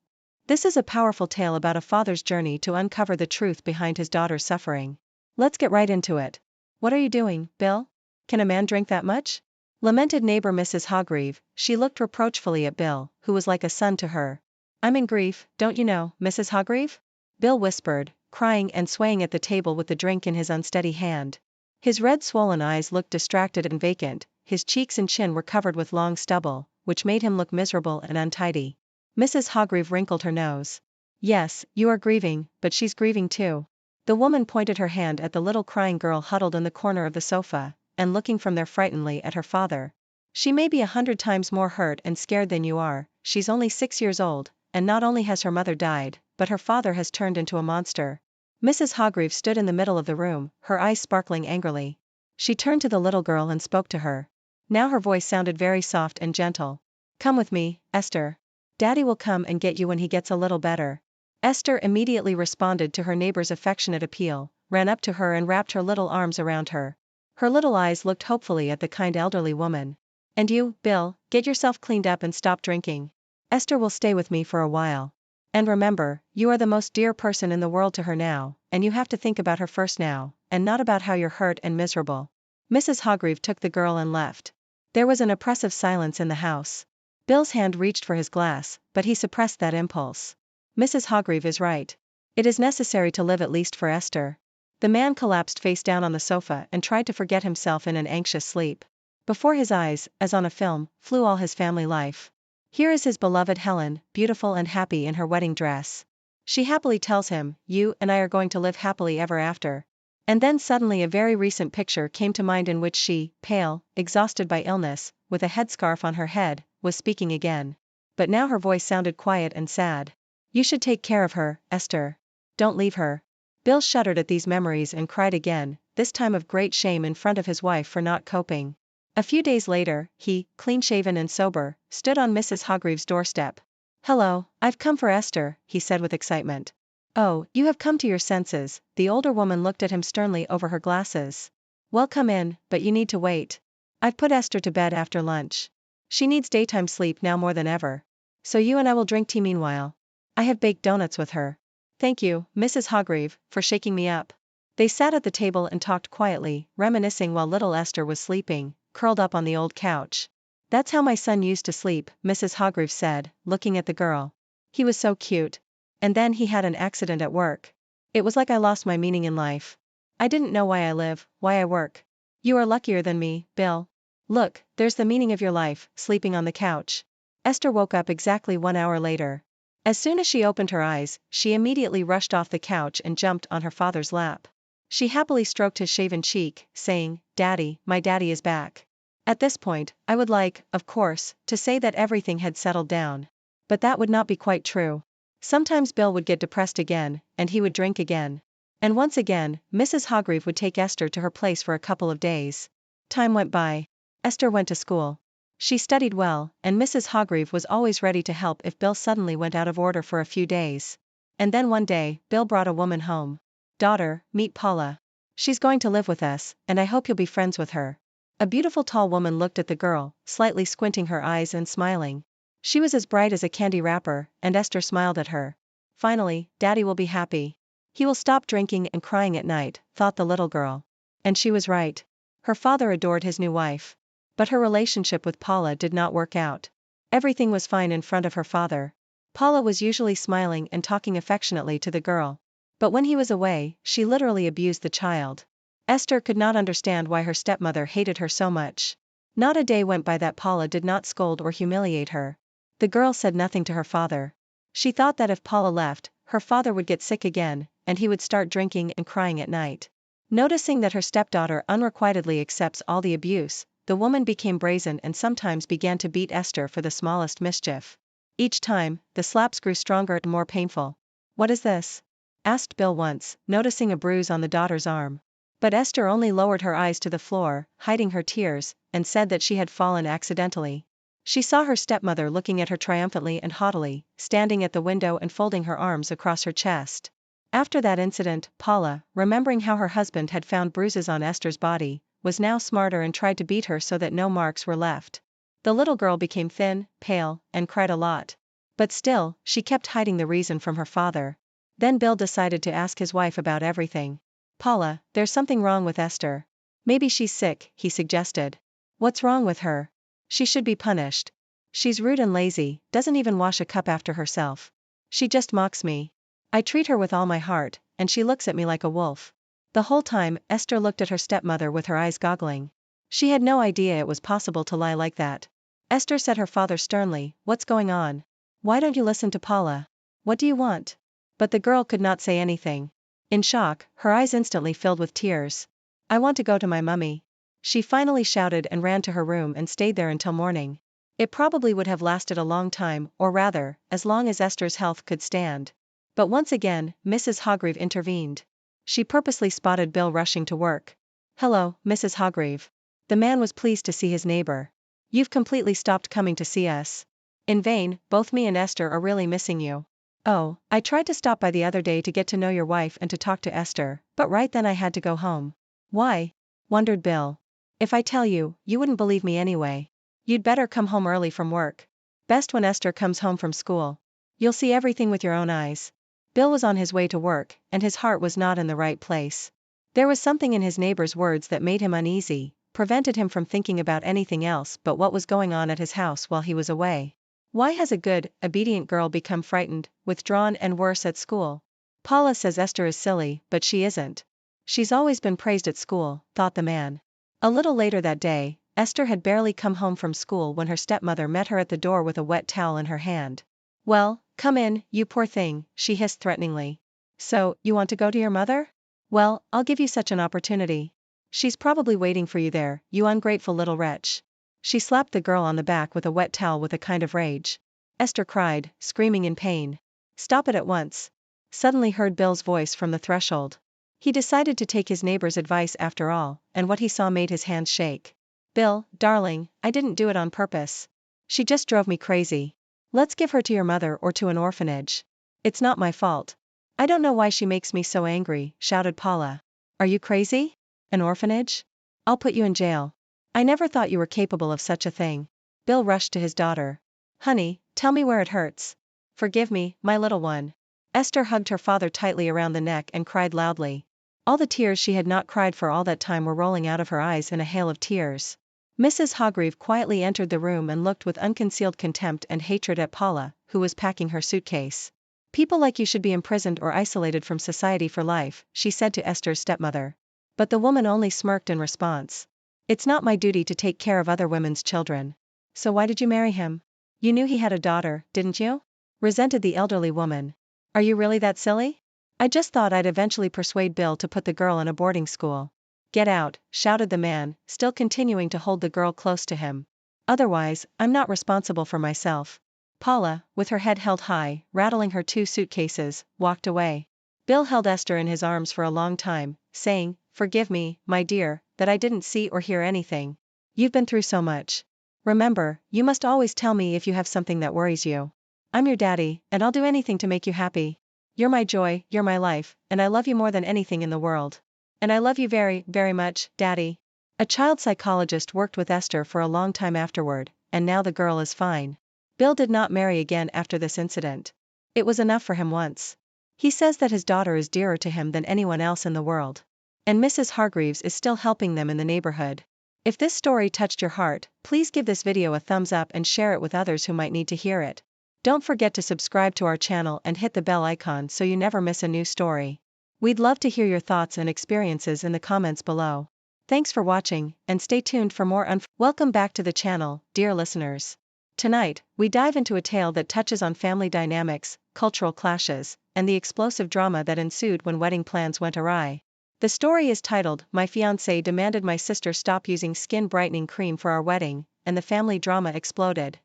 This is a powerful tale about a father's journey to uncover the truth behind his daughter's suffering. Let's get right into it. What are you doing, Bill? Can a man drink that much? Lamented neighbor Mrs. Hogreave. She looked reproachfully at Bill, who was like a son to her. I'm in grief, don't you know, Mrs. Hogreave? Bill whispered, crying and swaying at the table with the drink in his unsteady hand. His red swollen eyes looked distracted and vacant, his cheeks and chin were covered with long stubble, which made him look miserable and untidy. Mrs. Hogreave wrinkled her nose. Yes, you are grieving, but she's grieving too. The woman pointed her hand at the little crying girl huddled in the corner of the sofa, and looking from there frightenedly at her father. She may be 100 times more hurt and scared than you are. She's only 6 years old, and not only has her mother died, but her father has turned into a monster. Mrs. Hogreave stood in the middle of the room, her eyes sparkling angrily. She turned to the little girl and spoke to her. Now her voice sounded very soft and gentle. Come with me, Esther. Daddy will come and get you when he gets a little better. Esther immediately responded to her neighbor's affectionate appeal, ran up to her and wrapped her little arms around her. Her little eyes looked hopefully at the kind elderly woman. And you, Bill, get yourself cleaned up and stop drinking. Esther will stay with me for a while. And remember, you are the most dear person in the world to her now, and you have to think about her first now, and not about how you're hurt and miserable. Mrs. Hogreave took the girl and left. There was an oppressive silence in the house. Bill's hand reached for his glass, but he suppressed that impulse. Mrs. Hogreave is right. It is necessary to live at least for Esther. The man collapsed face down on the sofa and tried to forget himself in an anxious sleep. Before his eyes, as on a film, flew all his family life. Here is his beloved Helen, beautiful and happy in her wedding dress. She happily tells him, you and I are going to live happily ever after. And then suddenly a very recent picture came to mind in which she, pale, exhausted by illness, with a headscarf on her head, was speaking again. but now her voice sounded quiet and sad. You should take care of her, Esther. Don't leave her. Bill shuddered at these memories and cried again, this time of great shame in front of his wife for not coping. A few days later, he, clean-shaven and sober, stood on Mrs. Hargreaves' doorstep. Hello, I've come for Esther, he said with excitement. Oh, you have come to your senses, the older woman looked at him sternly over her glasses. Well, come in, but you need to wait. I've put Esther to bed after lunch. She needs daytime sleep now more than ever. So you and I will drink tea meanwhile. I have baked donuts with her. Thank you, Mrs. Hargreave, for shaking me up. They sat at the table and talked quietly, reminiscing while little Esther was sleeping, curled up on the old couch. That's how my son used to sleep, Mrs. Hargreave said, looking at the girl. He was so cute. And then he had an accident at work. It was like I lost my meaning in life. I didn't know why I live, why I work. You are luckier than me, Bill. Look, there's the meaning of your life, sleeping on the couch. Esther woke up exactly 1 hour later. As soon as she opened her eyes, she immediately rushed off the couch and jumped on her father's lap. She happily stroked his shaven cheek, saying, Daddy, my daddy is back. At this point, I would like, of course, to say that everything had settled down. But that would not be quite true. Sometimes Bill would get depressed again, and he would drink again. And once again, Mrs. Hargreave would take Esther to her place for a couple of days. Time went by. Esther went to school. She studied well, and Mrs. Hargreave was always ready to help if Bill suddenly went out of order for a few days. And then one day, Bill brought a woman home. Daughter, meet Paula. She's going to live with us, and I hope you'll be friends with her. A beautiful tall woman looked at the girl, slightly squinting her eyes and smiling. She was as bright as a candy wrapper, and Esther smiled at her. Finally, Daddy will be happy. He will stop drinking and crying at night, thought the little girl. And she was right. Her father adored his new wife. But her relationship with Paula did not work out. Everything was fine in front of her father. Paula was usually smiling and talking affectionately to the girl. But when he was away, she literally abused the child. Esther could not understand why her stepmother hated her so much. Not a day went by that Paula did not scold or humiliate her. The girl said nothing to her father. She thought that if Paula left, her father would get sick again, and he would start drinking and crying at night. Noticing that her stepdaughter unrequitedly accepts all the abuse, the woman became brazen and sometimes began to beat Esther for the smallest mischief. Each time, the slaps grew stronger and more painful. What is this? Asked Bill once, noticing a bruise on the daughter's arm. But Esther only lowered her eyes to the floor, hiding her tears, and said that she had fallen accidentally. She saw her stepmother looking at her triumphantly and haughtily, standing at the window and folding her arms across her chest. After that incident, Paula, remembering how her husband had found bruises on Esther's body, was now smarter and tried to beat her so that no marks were left. The little girl became thin, pale, and cried a lot. But still, she kept hiding the reason from her father. Then Bill decided to ask his wife about everything. Paula, there's something wrong with Esther. Maybe she's sick, he suggested. What's wrong with her? She should be punished. She's rude and lazy, doesn't even wash a cup after herself. She just mocks me. I treat her with all my heart, and she looks at me like a wolf. The whole time, Esther looked at her stepmother with her eyes goggling. She had no idea it was possible to lie like that. Esther said her father sternly, What's going on? Why don't you listen to Paula? What do you want? But the girl could not say anything. In shock, her eyes instantly filled with tears. I want to go to my mummy. She finally shouted and ran to her room and stayed there until morning. It probably would have lasted a long time, or rather, as long as Esther's health could stand. But once again, Mrs. Hargreave intervened. She purposely spotted Bill rushing to work. Hello, Mrs. Hargreave. The man was pleased to see his neighbor. You've completely stopped coming to see us. In vain, both me and Esther are really missing you. Oh, I tried to stop by the other day to get to know your wife and to talk to Esther, but right then I had to go home. Why? Wondered Bill. If I tell you, you wouldn't believe me anyway. You'd better come home early from work. Best when Esther comes home from school. You'll see everything with your own eyes. Bill was on his way to work, and his heart was not in the right place. There was something in his neighbor's words that made him uneasy, prevented him from thinking about anything else but what was going on at his house while he was away. Why has a good, obedient girl become frightened, withdrawn and worse at school? Paula says Esther is silly, but she isn't. She's always been praised at school, thought the man. A little later that day, Esther had barely come home from school when her stepmother met her at the door with a wet towel in her hand. Well, come in, you poor thing, she hissed threateningly. So, you want to go to your mother? Well, I'll give you such an opportunity. She's probably waiting for you there, you ungrateful little wretch. She slapped the girl on the back with a wet towel with a kind of rage. Esther cried, screaming in pain. Stop it at once. Suddenly heard Bill's voice from the threshold. He decided to take his neighbor's advice after all, and what he saw made his hands shake. Bill, darling, I didn't do it on purpose. She just drove me crazy. Let's give her to your mother or to an orphanage. It's not my fault. I don't know why she makes me so angry, shouted Paula. Are you crazy? An orphanage? I'll put you in jail. I never thought you were capable of such a thing. Bill rushed to his daughter. Honey, tell me where it hurts. Forgive me, my little one. Esther hugged her father tightly around the neck and cried loudly. All the tears she had not cried for all that time were rolling out of her eyes in a hail of tears. Mrs. Hargreave quietly entered the room and looked with unconcealed contempt and hatred at Paula, who was packing her suitcase. People like you should be imprisoned or isolated from society for life, she said to Esther's stepmother. But the woman only smirked in response. It's not my duty to take care of other women's children. So why did you marry him? You knew he had a daughter, didn't you? Resented the elderly woman. Are you really that silly? I just thought I'd eventually persuade Bill to put the girl in a boarding school. Get out, shouted the man, still continuing to hold the girl close to him. Otherwise, I'm not responsible for myself. Paula, with her head held high, rattling her 2 suitcases, walked away. Bill held Esther in his arms for a long time, saying, Forgive me, my dear, that I didn't see or hear anything. You've been through so much. Remember, you must always tell me if you have something that worries you. I'm your daddy, and I'll do anything to make you happy. You're my joy, you're my life, and I love you more than anything in the world. And I love you very, very much, Daddy. A child psychologist worked with Esther for a long time afterward, and now the girl is fine. Bill did not marry again after this incident. It was enough for him once. He says that his daughter is dearer to him than anyone else in the world. And Mrs. Hargreaves is still helping them in the neighborhood. If this story touched your heart, please give this video a thumbs up and share it with others who might need to hear it. Don't forget to subscribe to our channel and hit the bell icon so you never miss a new story. We'd love to hear your thoughts and experiences in the comments below. Thanks for watching, and stay tuned for more. Welcome back to the channel, dear listeners. Tonight, we dive into a tale that touches on family dynamics, cultural clashes, and the explosive drama that ensued when wedding plans went awry. The story is titled, My Fiancé Demanded My Sister Stop Using Skin Brightening Cream for Our Wedding, and the Family Drama Exploded.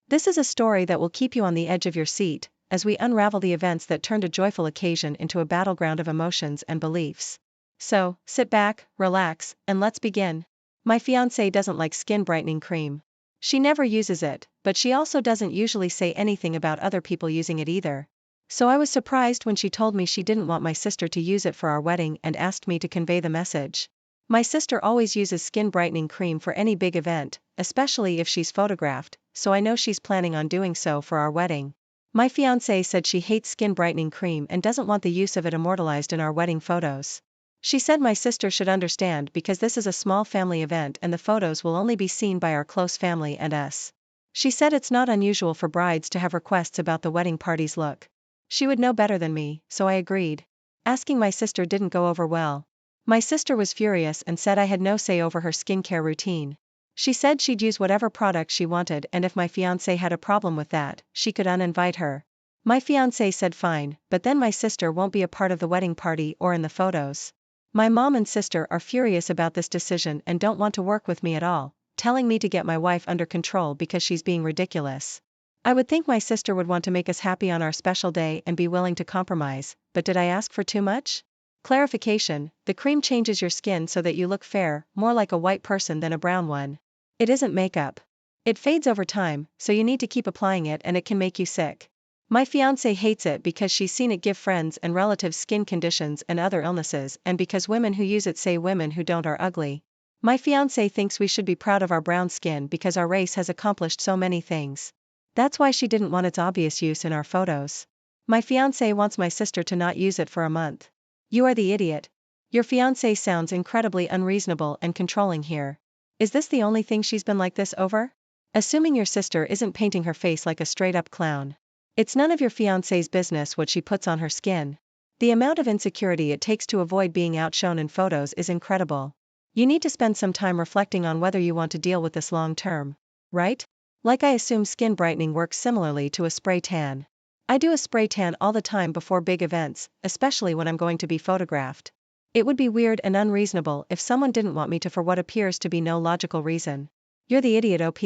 This is a story that will keep you on the edge of your seat, as we unravel the events that turned a joyful occasion into a battleground of emotions and beliefs. So, sit back, relax, and let's begin. My fiancé doesn't like skin brightening cream. She never uses it, but she also doesn't usually say anything about other people using it either. So I was surprised when she told me she didn't want my sister to use it for our wedding and asked me to convey the message. My sister always uses skin brightening cream for any big event, especially if she's photographed, so I know she's planning on doing so for our wedding. My fiancé said she hates skin brightening cream and doesn't want the use of it immortalized in our wedding photos. She said my sister should understand because this is a small family event and the photos will only be seen by our close family and us. She said it's not unusual for brides to have requests about the wedding party's look. She would know better than me, so I agreed. Asking my sister didn't go over well. My sister was furious and said I had no say over her skincare routine. She said she'd use whatever product she wanted and if my fiancé had a problem with that, she could uninvite her. My fiancé said fine, but then my sister won't be a part of the wedding party or in the photos. My mom and sister are furious about this decision and don't want to work with me at all, telling me to get my wife under control because she's being ridiculous. I would think my sister would want to make us happy on our special day and be willing to compromise, but did I ask for too much? Clarification, the cream changes your skin so that you look fair, more like a white person than a brown one. It isn't makeup. It fades over time, so you need to keep applying it and it can make you sick. My fiancé hates it because she's seen it give friends and relatives skin conditions and other illnesses and because women who use it say women who don't are ugly. My fiancé thinks we should be proud of our brown skin because our race has accomplished so many things. That's why she didn't want its obvious use in our photos. My fiancé wants my sister to not use it for a month. You are the idiot. Your fiancé sounds incredibly unreasonable and controlling here. Is this the only thing she's been like this over? Assuming your sister isn't painting her face like a straight-up clown. It's none of your fiancé's business what she puts on her skin. The amount of insecurity it takes to avoid being outshone in photos is incredible. You need to spend some time reflecting on whether you want to deal with this long term. Right? Like I assume skin brightening works similarly to a spray tan. I do a spray tan all the time before big events, especially when I'm going to be photographed. It would be weird and unreasonable if someone didn't want me to for what appears to be no logical reason. You're the idiot, OP.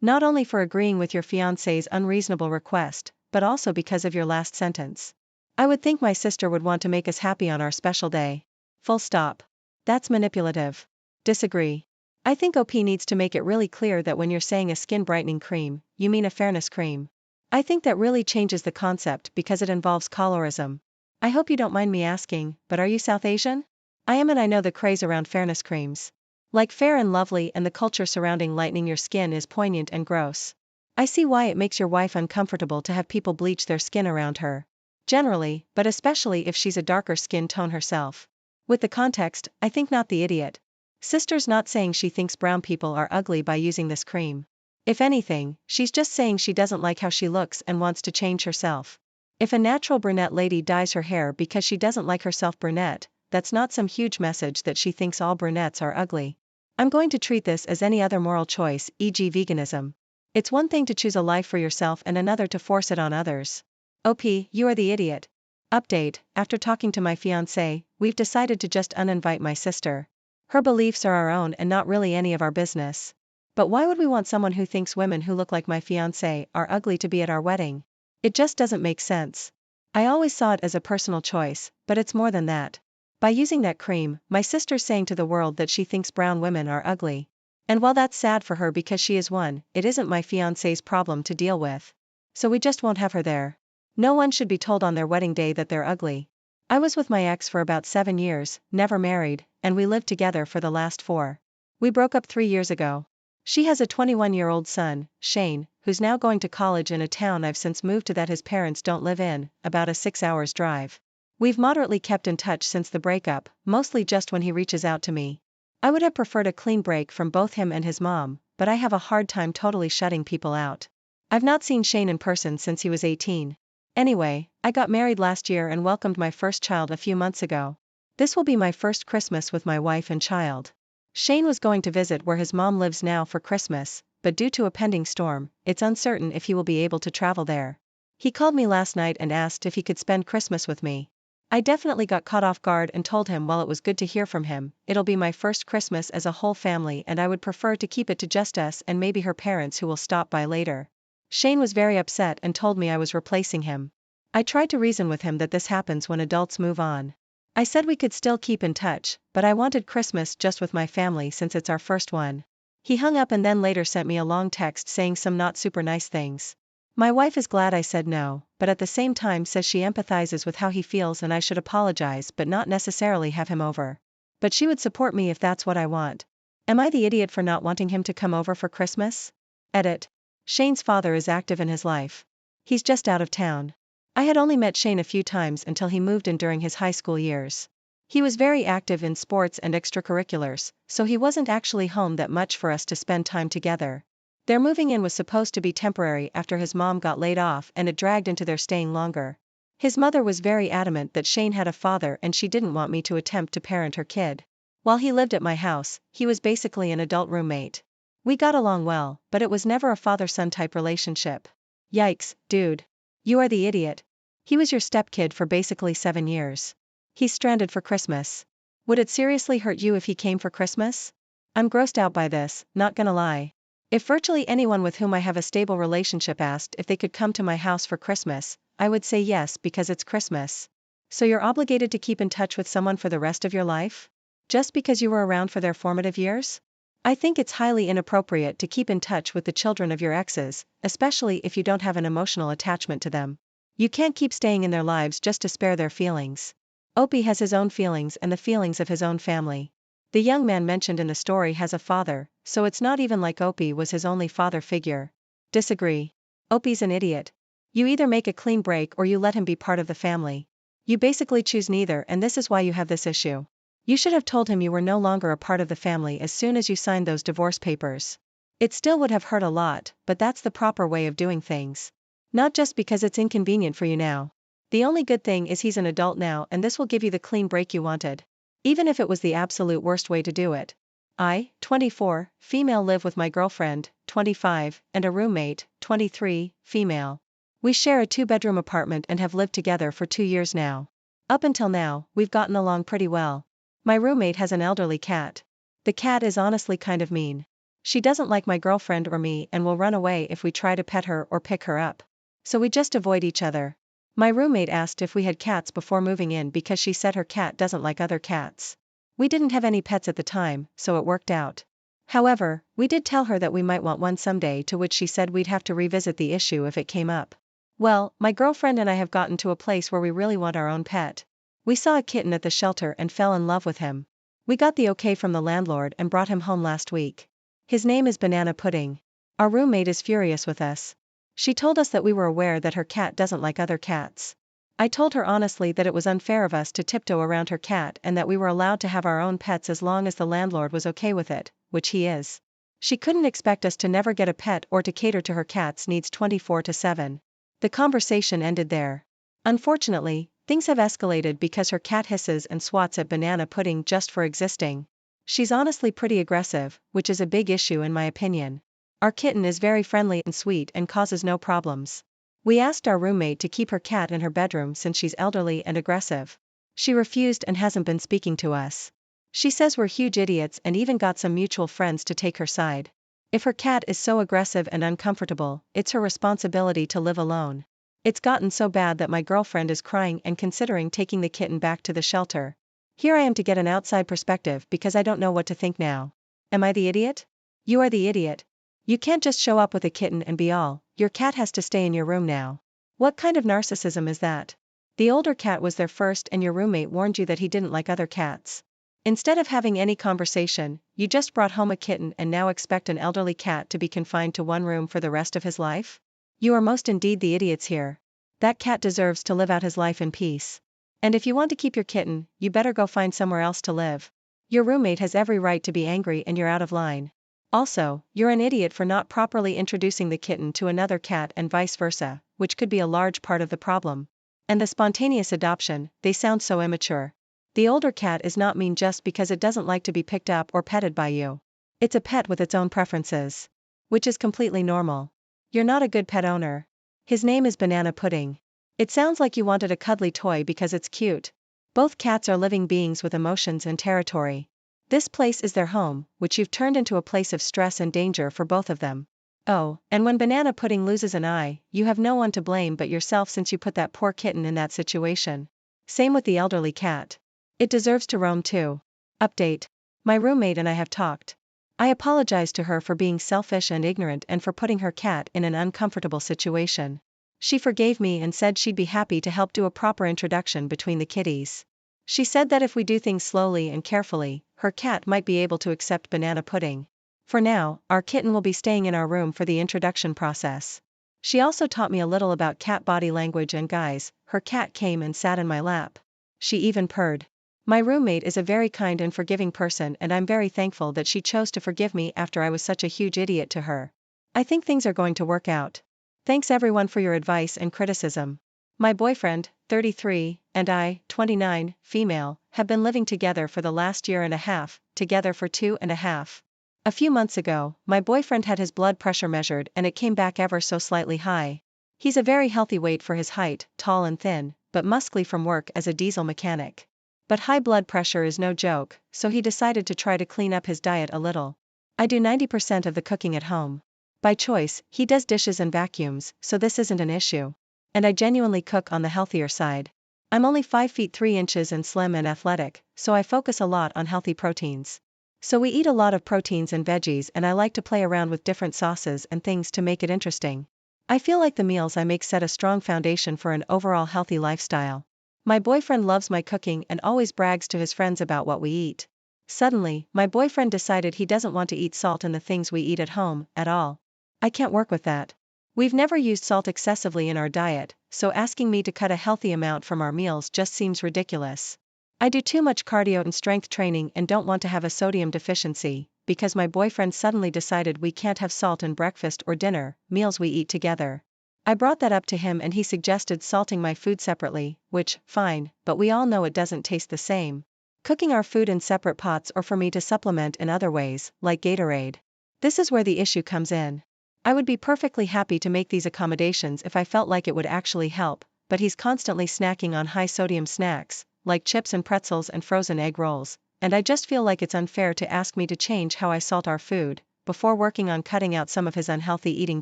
Not only for agreeing with your fiancé's unreasonable request, but also because of your last sentence. I would think my sister would want to make us happy on our special day. Full stop. That's manipulative. Disagree. I think OP needs to make it really clear that when you're saying a skin brightening cream, you mean a fairness cream. I think that really changes the concept because it involves colorism. I hope you don't mind me asking, but are you South Asian? I am, and I know the craze around fairness creams. Like Fair and Lovely, and the culture surrounding lightening your skin is poignant and gross. I see why it makes your wife uncomfortable to have people bleach their skin around her. Generally, but especially if she's a darker skin tone herself. With the context, I think not the idiot. Sister's not saying she thinks brown people are ugly by using this cream. If anything, she's just saying she doesn't like how she looks and wants to change herself. If a natural brunette lady dyes her hair because she doesn't like herself brunette, that's not some huge message that she thinks all brunettes are ugly. I'm going to treat this as any other moral choice, e.g. veganism. It's one thing to choose a life for yourself and another to force it on others. OP, you are the idiot. Update, after talking to my fiancé, we've decided to just uninvite my sister. Her beliefs are our own and not really any of our business. But why would we want someone who thinks women who look like my fiancé are ugly to be at our wedding? It just doesn't make sense. I always saw it as a personal choice, but it's more than that. By using that cream, my sister's saying to the world that she thinks brown women are ugly. And while that's sad for her because she is one, it isn't my fiancé's problem to deal with. So we just won't have her there. No one should be told on their wedding day that they're ugly. I was with my ex for about 7 years, never married, and we lived together for the last 4. We broke up 3 years ago. She has a 21-year-old son, Shane, who's now going to college in a town I've since moved to that his parents don't live in, about a 6 hours drive. We've moderately kept in touch since the breakup, mostly just when he reaches out to me. I would have preferred a clean break from both him and his mom, but I have a hard time totally shutting people out. I've not seen Shane in person since he was 18. Anyway, I got married last year and welcomed my first child a few months ago. This will be my first Christmas with my wife and child. Shane was going to visit where his mom lives now for Christmas, but due to a pending storm, it's uncertain if he will be able to travel there. He called me last night and asked if he could spend Christmas with me. I definitely got caught off guard and told him while it was good to hear from him, it'll be my first Christmas as a whole family and I would prefer to keep it to just us and maybe her parents who will stop by later. Shane was very upset and told me I was replacing him. I tried to reason with him that this happens when adults move on. I said we could still keep in touch, but I wanted Christmas just with my family since it's our first one. He hung up and then later sent me a long text saying some not super nice things. My wife is glad I said no, but at the same time says she empathizes with how he feels and I should apologize but not necessarily have him over. But she would support me if that's what I want. Am I the idiot for not wanting him to come over for Christmas? Edit. Shane's father is active in his life. He's just out of town. I had only met Shane a few times until he moved in during his high school years. He was very active in sports and extracurriculars, so he wasn't actually home that much for us to spend time together. Their moving in was supposed to be temporary after his mom got laid off and it dragged into their staying longer. His mother was very adamant that Shane had a father and she didn't want me to attempt to parent her kid. While he lived at my house, he was basically an adult roommate. We got along well, but it was never a father-son type relationship. Yikes, dude. You are the idiot. He was your stepkid for basically 7 years. He's stranded for Christmas. Would it seriously hurt you if he came for Christmas? I'm grossed out by this, not gonna lie. If virtually anyone with whom I have a stable relationship asked if they could come to my house for Christmas, I would say yes because it's Christmas. So you're obligated to keep in touch with someone for the rest of your life? Just because you were around for their formative years? I think it's highly inappropriate to keep in touch with the children of your exes, especially if you don't have an emotional attachment to them. You can't keep staying in their lives just to spare their feelings. Opie has his own feelings and the feelings of his own family. The young man mentioned in the story has a father, so it's not even like Opie was his only father figure. Disagree. Opie's an idiot. You either make a clean break or you let him be part of the family. You basically choose neither and this is why you have this issue. You should have told him you were no longer a part of the family as soon as you signed those divorce papers. It still would have hurt a lot, but that's the proper way of doing things. Not just because it's inconvenient for you now. The only good thing is he's an adult now and this will give you the clean break you wanted. Even if it was the absolute worst way to do it. I, 24, female, live with my girlfriend, 25, and a roommate, 23, female. We share a 2-bedroom apartment and have lived together for 2 years now. Up until now, we've gotten along pretty well. My roommate has an elderly cat. The cat is honestly kind of mean. She doesn't like my girlfriend or me and will run away if we try to pet her or pick her up. So we just avoid each other. My roommate asked if we had cats before moving in because she said her cat doesn't like other cats. We didn't have any pets at the time, so it worked out. However, we did tell her that we might want one someday, to which she said we'd have to revisit the issue if it came up. Well, my girlfriend and I have gotten to a place where we really want our own pet. We saw a kitten at the shelter and fell in love with him. We got the okay from the landlord and brought him home last week. His name is Banana Pudding. Our roommate is furious with us. She told us that we were aware that her cat doesn't like other cats. I told her honestly that it was unfair of us to tiptoe around her cat and that we were allowed to have our own pets as long as the landlord was okay with it, which he is. She couldn't expect us to never get a pet or to cater to her cat's needs 24/7. The conversation ended there. Unfortunately, things have escalated because her cat hisses and swats at Banana Pudding just for existing. She's honestly pretty aggressive, which is a big issue in my opinion. Our kitten is very friendly and sweet and causes no problems. We asked our roommate to keep her cat in her bedroom since she's elderly and aggressive. She refused and hasn't been speaking to us. She says we're huge idiots and even got some mutual friends to take her side. If her cat is so aggressive and uncomfortable, it's her responsibility to live alone. It's gotten so bad that my girlfriend is crying and considering taking the kitten back to the shelter. Here I am to get an outside perspective because I don't know what to think now. Am I the idiot? You are the idiot. You can't just show up with a kitten and be all, your cat has to stay in your room now. What kind of narcissism is that? The older cat was there first and your roommate warned you that he didn't like other cats. Instead of having any conversation, you just brought home a kitten and now expect an elderly cat to be confined to one room for the rest of his life? You are most indeed the idiots here. That cat deserves to live out his life in peace. And if you want to keep your kitten, you better go find somewhere else to live. Your roommate has every right to be angry and you're out of line. Also, you're an idiot for not properly introducing the kitten to another cat and vice versa, which could be a large part of the problem. And the spontaneous adoption, they sound so immature. The older cat is not mean just because it doesn't like to be picked up or petted by you. It's a pet with its own preferences. Which is completely normal. You're not a good pet owner. His name is Banana Pudding. It sounds like you wanted a cuddly toy because it's cute. Both cats are living beings with emotions and territory. This place is their home, which you've turned into a place of stress and danger for both of them. Oh, and when Banana Pudding loses an eye, you have no one to blame but yourself since you put that poor kitten in that situation. Same with the elderly cat. It deserves to roam too. Update. My roommate and I have talked. I apologized to her for being selfish and ignorant and for putting her cat in an uncomfortable situation. She forgave me and said she'd be happy to help do a proper introduction between the kitties. She said that if we do things slowly and carefully, her cat might be able to accept Banana Pudding. For now, our kitten will be staying in our room for the introduction process. She also taught me a little about cat body language and guys, her cat came and sat in my lap. She even purred. My roommate is a very kind and forgiving person and I'm very thankful that she chose to forgive me after I was such a huge idiot to her. I think things are going to work out. Thanks everyone for your advice and criticism. My boyfriend, 33, and I, 29, female, have been living together for the last year and a half, together for 2.5. A few months ago, my boyfriend had his blood pressure measured and it came back ever so slightly high. He's a very healthy weight for his height, tall and thin, but muscly from work as a diesel mechanic. But high blood pressure is no joke, so he decided to try to clean up his diet a little. I do 90% of the cooking at home. By choice, he does dishes and vacuums, so this isn't an issue. And I genuinely cook on the healthier side. I'm only 5 feet 3 inches and slim and athletic, so I focus a lot on healthy proteins. So we eat a lot of proteins and veggies and I like to play around with different sauces and things to make it interesting. I feel like the meals I make set a strong foundation for an overall healthy lifestyle. My boyfriend loves my cooking and always brags to his friends about what we eat. Suddenly, my boyfriend decided he doesn't want to eat salt in the things we eat at home, at all. I can't work with that. We've never used salt excessively in our diet, so asking me to cut a healthy amount from our meals just seems ridiculous. I do too much cardio and strength training and don't want to have a sodium deficiency, because my boyfriend suddenly decided we can't have salt in breakfast or dinner, meals we eat together. I brought that up to him and he suggested salting my food separately, which, fine, but we all know it doesn't taste the same. Cooking our food in separate pots or for me to supplement in other ways, like Gatorade. This is where the issue comes in. I would be perfectly happy to make these accommodations if I felt like it would actually help, but he's constantly snacking on high-sodium snacks, like chips and pretzels and frozen egg rolls, and I just feel like it's unfair to ask me to change how I salt our food, before working on cutting out some of his unhealthy eating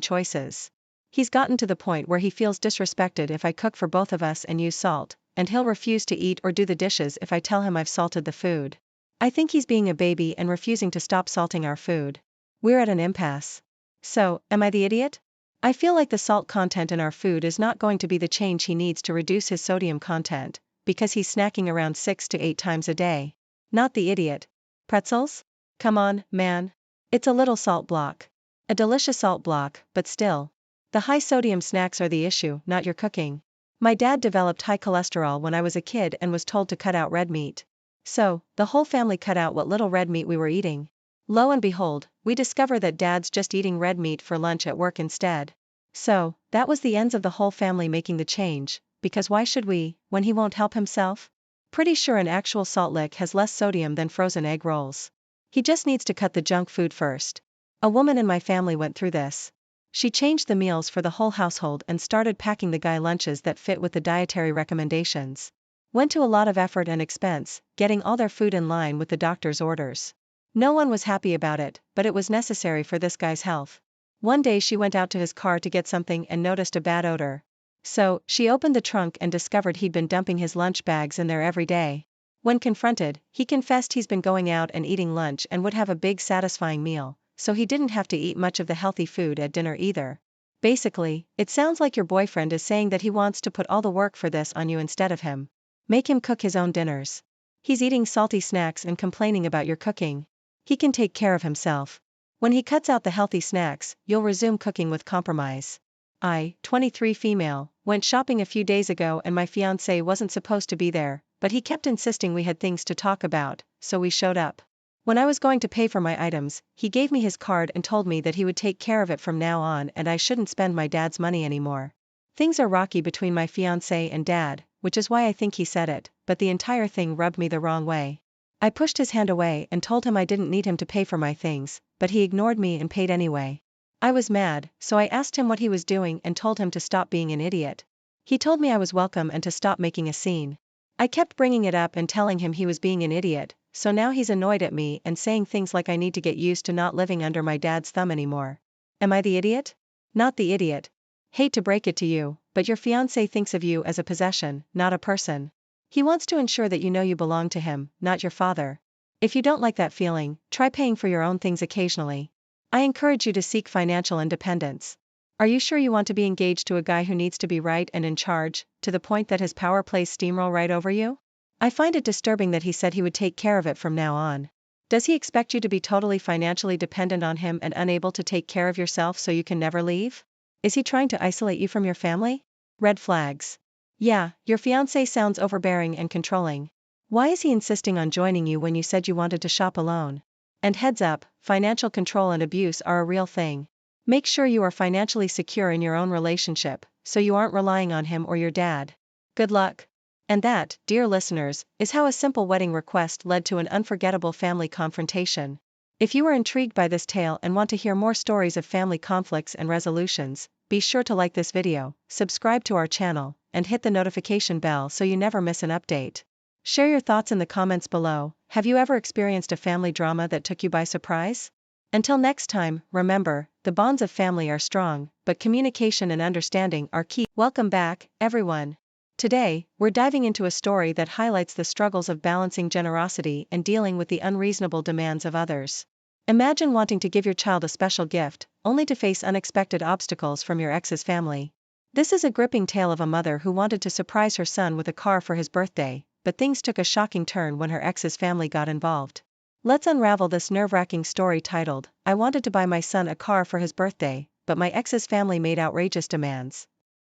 choices. He's gotten to the point where he feels disrespected if I cook for both of us and use salt, and he'll refuse to eat or do the dishes if I tell him I've salted the food. I think he's being a baby and refusing to stop salting our food. We're at an impasse. So, am I the idiot? I feel like the salt content in our food is not going to be the change he needs to reduce his sodium content, because he's snacking around 6 to 8 times a day. Not the idiot. Pretzels? Come on, man. It's a little salt block. A delicious salt block, but still. The high sodium snacks are the issue, not your cooking. My dad developed high cholesterol when I was a kid and was told to cut out red meat. So, the whole family cut out what little red meat we were eating. Lo and behold, we discover that dad's just eating red meat for lunch at work instead. So, that was the ends of the whole family making the change, because why should we, when he won't help himself? Pretty sure an actual salt lick has less sodium than frozen egg rolls. He just needs to cut the junk food first. A woman in my family went through this. She changed the meals for the whole household and started packing the guy lunches that fit with the dietary recommendations. Went to a lot of effort and expense, getting all their food in line with the doctor's orders. No one was happy about it, but it was necessary for this guy's health. One day she went out to his car to get something and noticed a bad odor. So, she opened the trunk and discovered he'd been dumping his lunch bags in there every day. When confronted, he confessed he's been going out and eating lunch and would have a big satisfying meal, so he didn't have to eat much of the healthy food at dinner either. Basically, it sounds like your boyfriend is saying that he wants to put all the work for this on you instead of him. Make him cook his own dinners. He's eating salty snacks and complaining about your cooking. He can take care of himself. When he cuts out the healthy snacks, you'll resume cooking with compromise. I, 23 female, went shopping a few days ago and my fiancé wasn't supposed to be there, but he kept insisting we had things to talk about, so we showed up. When I was going to pay for my items, he gave me his card and told me that he would take care of it from now on and I shouldn't spend my dad's money anymore. Things are rocky between my fiancé and dad, which is why I think he said it, but the entire thing rubbed me the wrong way. I pushed his hand away and told him I didn't need him to pay for my things, but he ignored me and paid anyway. I was mad, so I asked him what he was doing and told him to stop being an idiot. He told me I was welcome and to stop making a scene. I kept bringing it up and telling him he was being an idiot, so now he's annoyed at me and saying things like I need to get used to not living under my dad's thumb anymore. Am I the idiot? Not the idiot. Hate to break it to you, but your fiancé thinks of you as a possession, not a person. He wants to ensure that you know you belong to him, not your father. If you don't like that feeling, try paying for your own things occasionally. I encourage you to seek financial independence. Are you sure you want to be engaged to a guy who needs to be right and in charge, to the point that his power plays steamroll right over you? I find it disturbing that he said he would take care of it from now on. Does he expect you to be totally financially dependent on him and unable to take care of yourself so you can never leave? Is he trying to isolate you from your family? Red flags. Yeah, your fiancé sounds overbearing and controlling. Why is he insisting on joining you when you said you wanted to shop alone? And heads up, financial control and abuse are a real thing. Make sure you are financially secure in your own relationship, so you aren't relying on him or your dad. Good luck. And that, dear listeners, is how a simple wedding request led to an unforgettable family confrontation. If you are intrigued by this tale and want to hear more stories of family conflicts and resolutions, be sure to like this video, subscribe to our channel, and hit the notification bell so you never miss an update. Share your thoughts in the comments below. Have you ever experienced a family drama that took you by surprise? Until next time, remember, the bonds of family are strong, but communication and understanding are key. Welcome back, everyone. Today, we're diving into a story that highlights the struggles of balancing generosity and dealing with the unreasonable demands of others. Imagine wanting to give your child a special gift, only to face unexpected obstacles from your ex's family. This is a gripping tale of a mother who wanted to surprise her son with a car for his birthday, but things took a shocking turn when her ex's family got involved. Let's unravel this nerve-wracking story titled, "I wanted to buy my son a car for his birthday, but my ex's family made outrageous demands."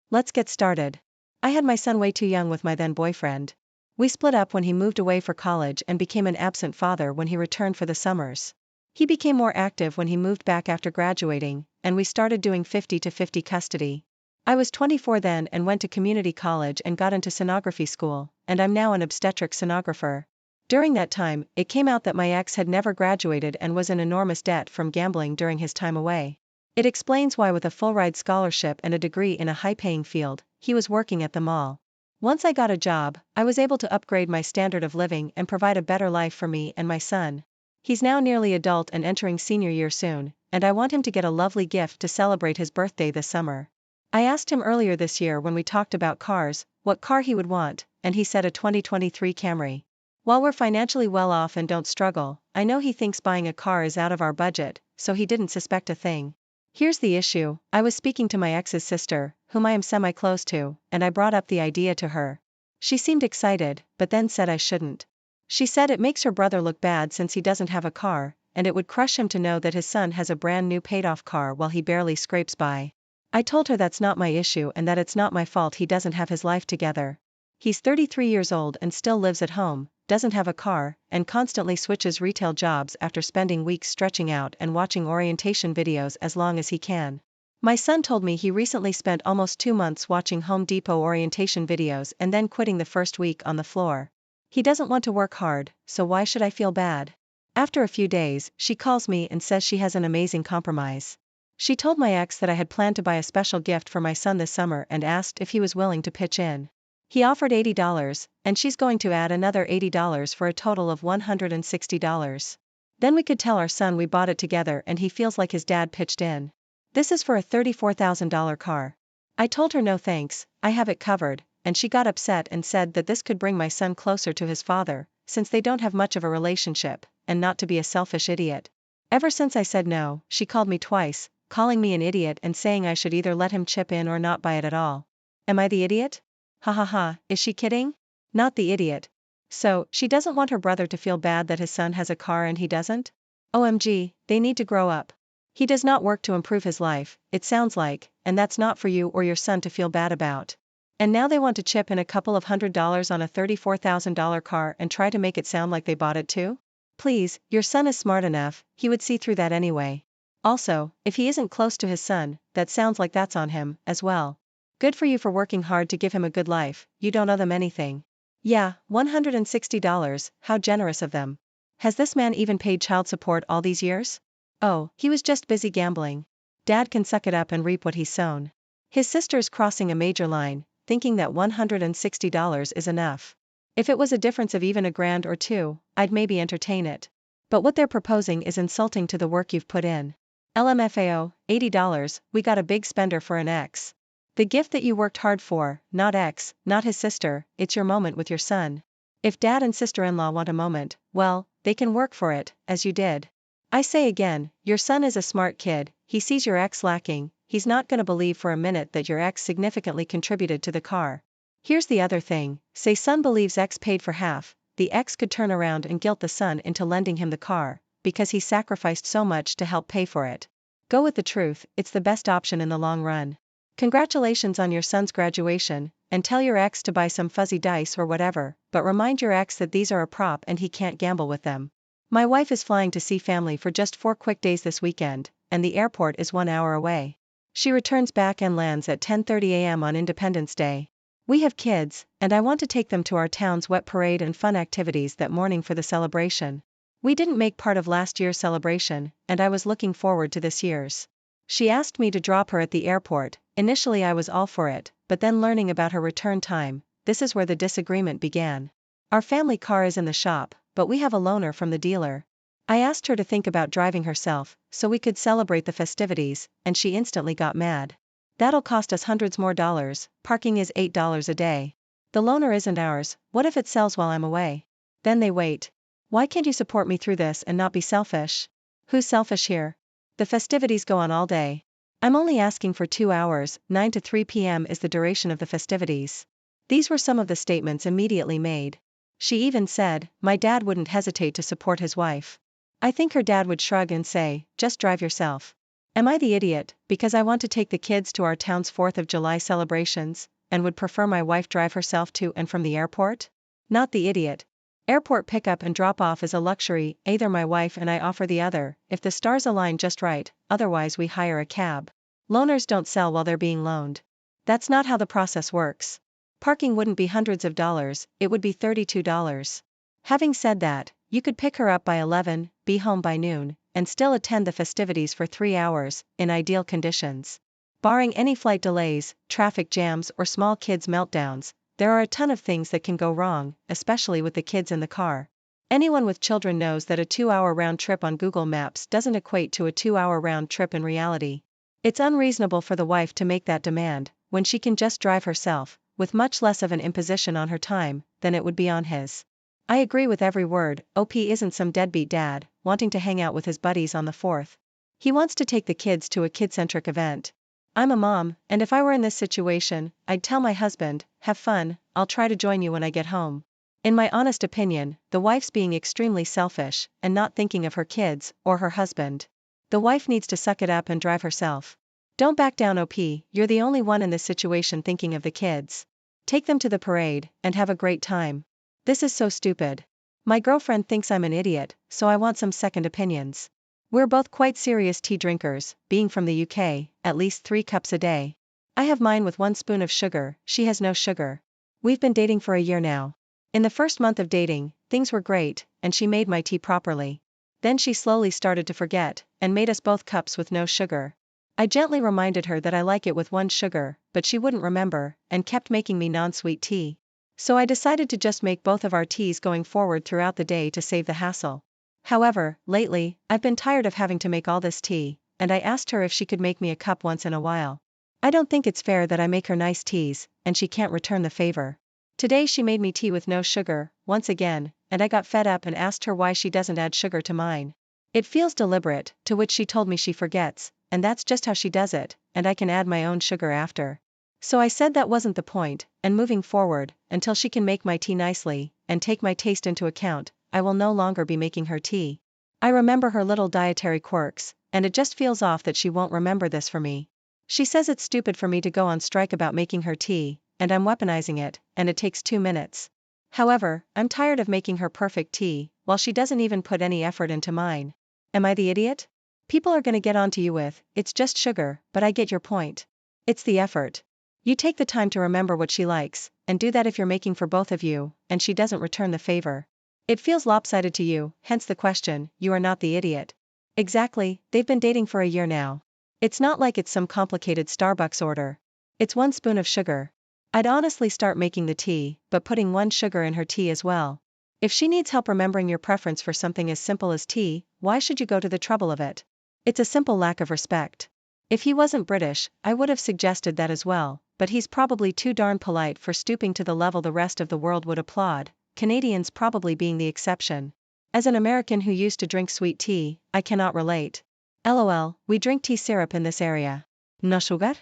Let's get started. I had my son way too young with my then boyfriend. We split up when he moved away for college and became an absent father when he returned for the summers. He became more active when he moved back after graduating, and we started doing 50-50 custody. I was 24 then and went to community college and got into sonography school, and I'm now an obstetric sonographer. During that time, it came out that my ex had never graduated and was in enormous debt from gambling during his time away. It explains why with a full-ride scholarship and a degree in a high-paying field, he was working at the mall. Once I got a job, I was able to upgrade my standard of living and provide a better life for me and my son. He's now nearly adult and entering senior year soon, and I want him to get a lovely gift to celebrate his birthday this summer. I asked him earlier this year when we talked about cars, what car he would want, and he said a 2023 Camry. While we're financially well off and don't struggle, I know he thinks buying a car is out of our budget, so he didn't suspect a thing. Here's the issue: I was speaking to my ex's sister, whom I am semi-close to, and I brought up the idea to her. She seemed excited, but then said I shouldn't. She said it makes her brother look bad since he doesn't have a car, and it would crush him to know that his son has a brand new paid-off car while he barely scrapes by. I told her that's not my issue and that it's not my fault he doesn't have his life together. He's 33 years old and still lives at home, doesn't have a car, and constantly switches retail jobs after spending weeks stretching out and watching orientation videos as long as he can. My son told me he recently spent almost 2 months watching Home Depot orientation videos and then quitting the first week on the floor. He doesn't want to work hard, so why should I feel bad? After a few days, she calls me and says she has an amazing compromise. She told my ex that I had planned to buy a special gift for my son this summer and asked if he was willing to pitch in. He offered $80, and she's going to add another $80 for a total of $160. Then we could tell our son we bought it together and he feels like his dad pitched in. This is for a $34,000 car. I told her no thanks, I have it covered, and she got upset and said that this could bring my son closer to his father, since they don't have much of a relationship, and not to be a selfish idiot. Ever since I said no, she called me twice, calling me an idiot and saying I should either let him chip in or not buy it at all. Am I the idiot? Ha ha ha, is she kidding? Not the idiot. So, she doesn't want her brother to feel bad that his son has a car and he doesn't? OMG, they need to grow up. He does not work to improve his life, it sounds like, and that's not for you or your son to feel bad about. And now they want to chip in a couple of $100s on a $34,000 car and try to make it sound like they bought it too? Please, your son is smart enough, he would see through that anyway. Also, if he isn't close to his son, that sounds like that's on him, as well. Good for you for working hard to give him a good life, you don't owe them anything. Yeah, $160, how generous of them. Has this man even paid child support all these years? Oh, he was just busy gambling. Dad can suck it up and reap what he's sown. His sister's crossing a major line, thinking that $160 is enough. If it was a difference of even $1,000 or $2,000, I'd maybe entertain it. But what they're proposing is insulting to the work you've put in. LMFAO, $80, we got a big spender for an ex. The gift that you worked hard for, not ex, not his sister, it's your moment with your son. If dad and sister-in-law want a moment, well, they can work for it, as you did. I say again, your son is a smart kid, he sees your ex lacking, he's not gonna believe for a minute that your ex significantly contributed to the car. Here's the other thing, say son believes ex paid for half, the ex could turn around and guilt the son into lending him the car, because he sacrificed so much to help pay for it. Go with the truth, it's the best option in the long run. Congratulations on your son's graduation, and tell your ex to buy some fuzzy dice or whatever, but remind your ex that these are a prop and he can't gamble with them. My wife is flying to see family for just 4 quick days this weekend, and the airport is 1 hour away. She returns back and lands at 10:30 a.m. on Independence Day. We have kids, and I want to take them to our town's wet parade and fun activities that morning for the celebration. We didn't make part of last year's celebration, and I was looking forward to this year's. She asked me to drop her at the airport. Initially I was all for it, but then learning about her return time, this is where the disagreement began. Our family car is in the shop, but we have a loaner from the dealer. I asked her to think about driving herself, so we could celebrate the festivities, and she instantly got mad. That'll cost us hundreds more dollars, parking is $8 a day. The loaner isn't ours, what if it sells while I'm away? Then they wait. Why can't you support me through this and not be selfish? Who's selfish here? The festivities go on all day. I'm only asking for 2 hours, 9 to 3 p.m. is the duration of the festivities. These were some of the statements immediately made. She even said, my dad wouldn't hesitate to support his wife. I think her dad would shrug and say, just drive yourself. Am I the idiot, because I want to take the kids to our town's 4th of July celebrations, and would prefer my wife drive herself to and from the airport? Not the idiot. Airport pickup and drop-off is a luxury, either my wife and I offer the other, if the stars align just right, otherwise we hire a cab. Loaners don't sell while they're being loaned. That's not how the process works. Parking wouldn't be hundreds of dollars, it would be $32. Having said that, you could pick her up by 11, be home by noon, and still attend the festivities for 3 hours, in ideal conditions. Barring any flight delays, traffic jams or small kids' meltdowns, there are a ton of things that can go wrong, especially with the kids in the car. Anyone with children knows that a 2-hour round trip on Google Maps doesn't equate to a 2-hour round trip in reality. It's unreasonable for the wife to make that demand, when she can just drive herself, with much less of an imposition on her time than it would be on his. I agree with every word. OP isn't some deadbeat dad, wanting to hang out with his buddies on the 4th. He wants to take the kids to a kid-centric event. I'm a mom, and if I were in this situation, I'd tell my husband, have fun, I'll try to join you when I get home. In my honest opinion, the wife's being extremely selfish, and not thinking of her kids, or her husband. The wife needs to suck it up and drive herself. Don't back down, OP, you're the only one in this situation thinking of the kids. Take them to the parade, and have a great time. This is so stupid. My girlfriend thinks I'm an idiot, so I want some second opinions. We're both quite serious tea drinkers, being from the UK, at least 3 cups a day. I have mine with 1 spoon of sugar, she has no sugar. We've been dating for a year now. In the first month of dating, things were great, and she made my tea properly. Then she slowly started to forget, and made us both cups with no sugar. I gently reminded her that I like it with 1 sugar, but she wouldn't remember, and kept making me non-sweet tea. So I decided to just make both of our teas going forward throughout the day to save the hassle. However, lately, I've been tired of having to make all this tea, and I asked her if she could make me a cup once in a while. I don't think it's fair that I make her nice teas, and she can't return the favor. Today she made me tea with no sugar, once again, and I got fed up and asked her why she doesn't add sugar to mine. It feels deliberate, to which she told me she forgets, and that's just how she does it, and I can add my own sugar after. So I said that wasn't the point, and moving forward, until she can make my tea nicely, and take my taste into account, I will no longer be making her tea. I remember her little dietary quirks, and it just feels off that she won't remember this for me. She says it's stupid for me to go on strike about making her tea, and I'm weaponizing it, and it takes 2 minutes. However, I'm tired of making her perfect tea, while she doesn't even put any effort into mine. Am I the idiot? People are gonna get onto you with, it's just sugar, but I get your point. It's the effort. You take the time to remember what she likes, and do that if you're making for both of you, and she doesn't return the favor. It feels lopsided to you, hence the question, you are not the idiot. Exactly, they've been dating for a year now. It's not like it's some complicated Starbucks order. It's 1 spoon of sugar. I'd honestly start making the tea, but putting 1 sugar in her tea as well. If she needs help remembering your preference for something as simple as tea, why should you go to the trouble of it? It's a simple lack of respect. If he wasn't British, I would have suggested that as well, but he's probably too darn polite for stooping to the level the rest of the world would applaud, Canadians probably being the exception. As an American who used to drink sweet tea, I cannot relate. LOL, we drink tea syrup in this area. No sugar?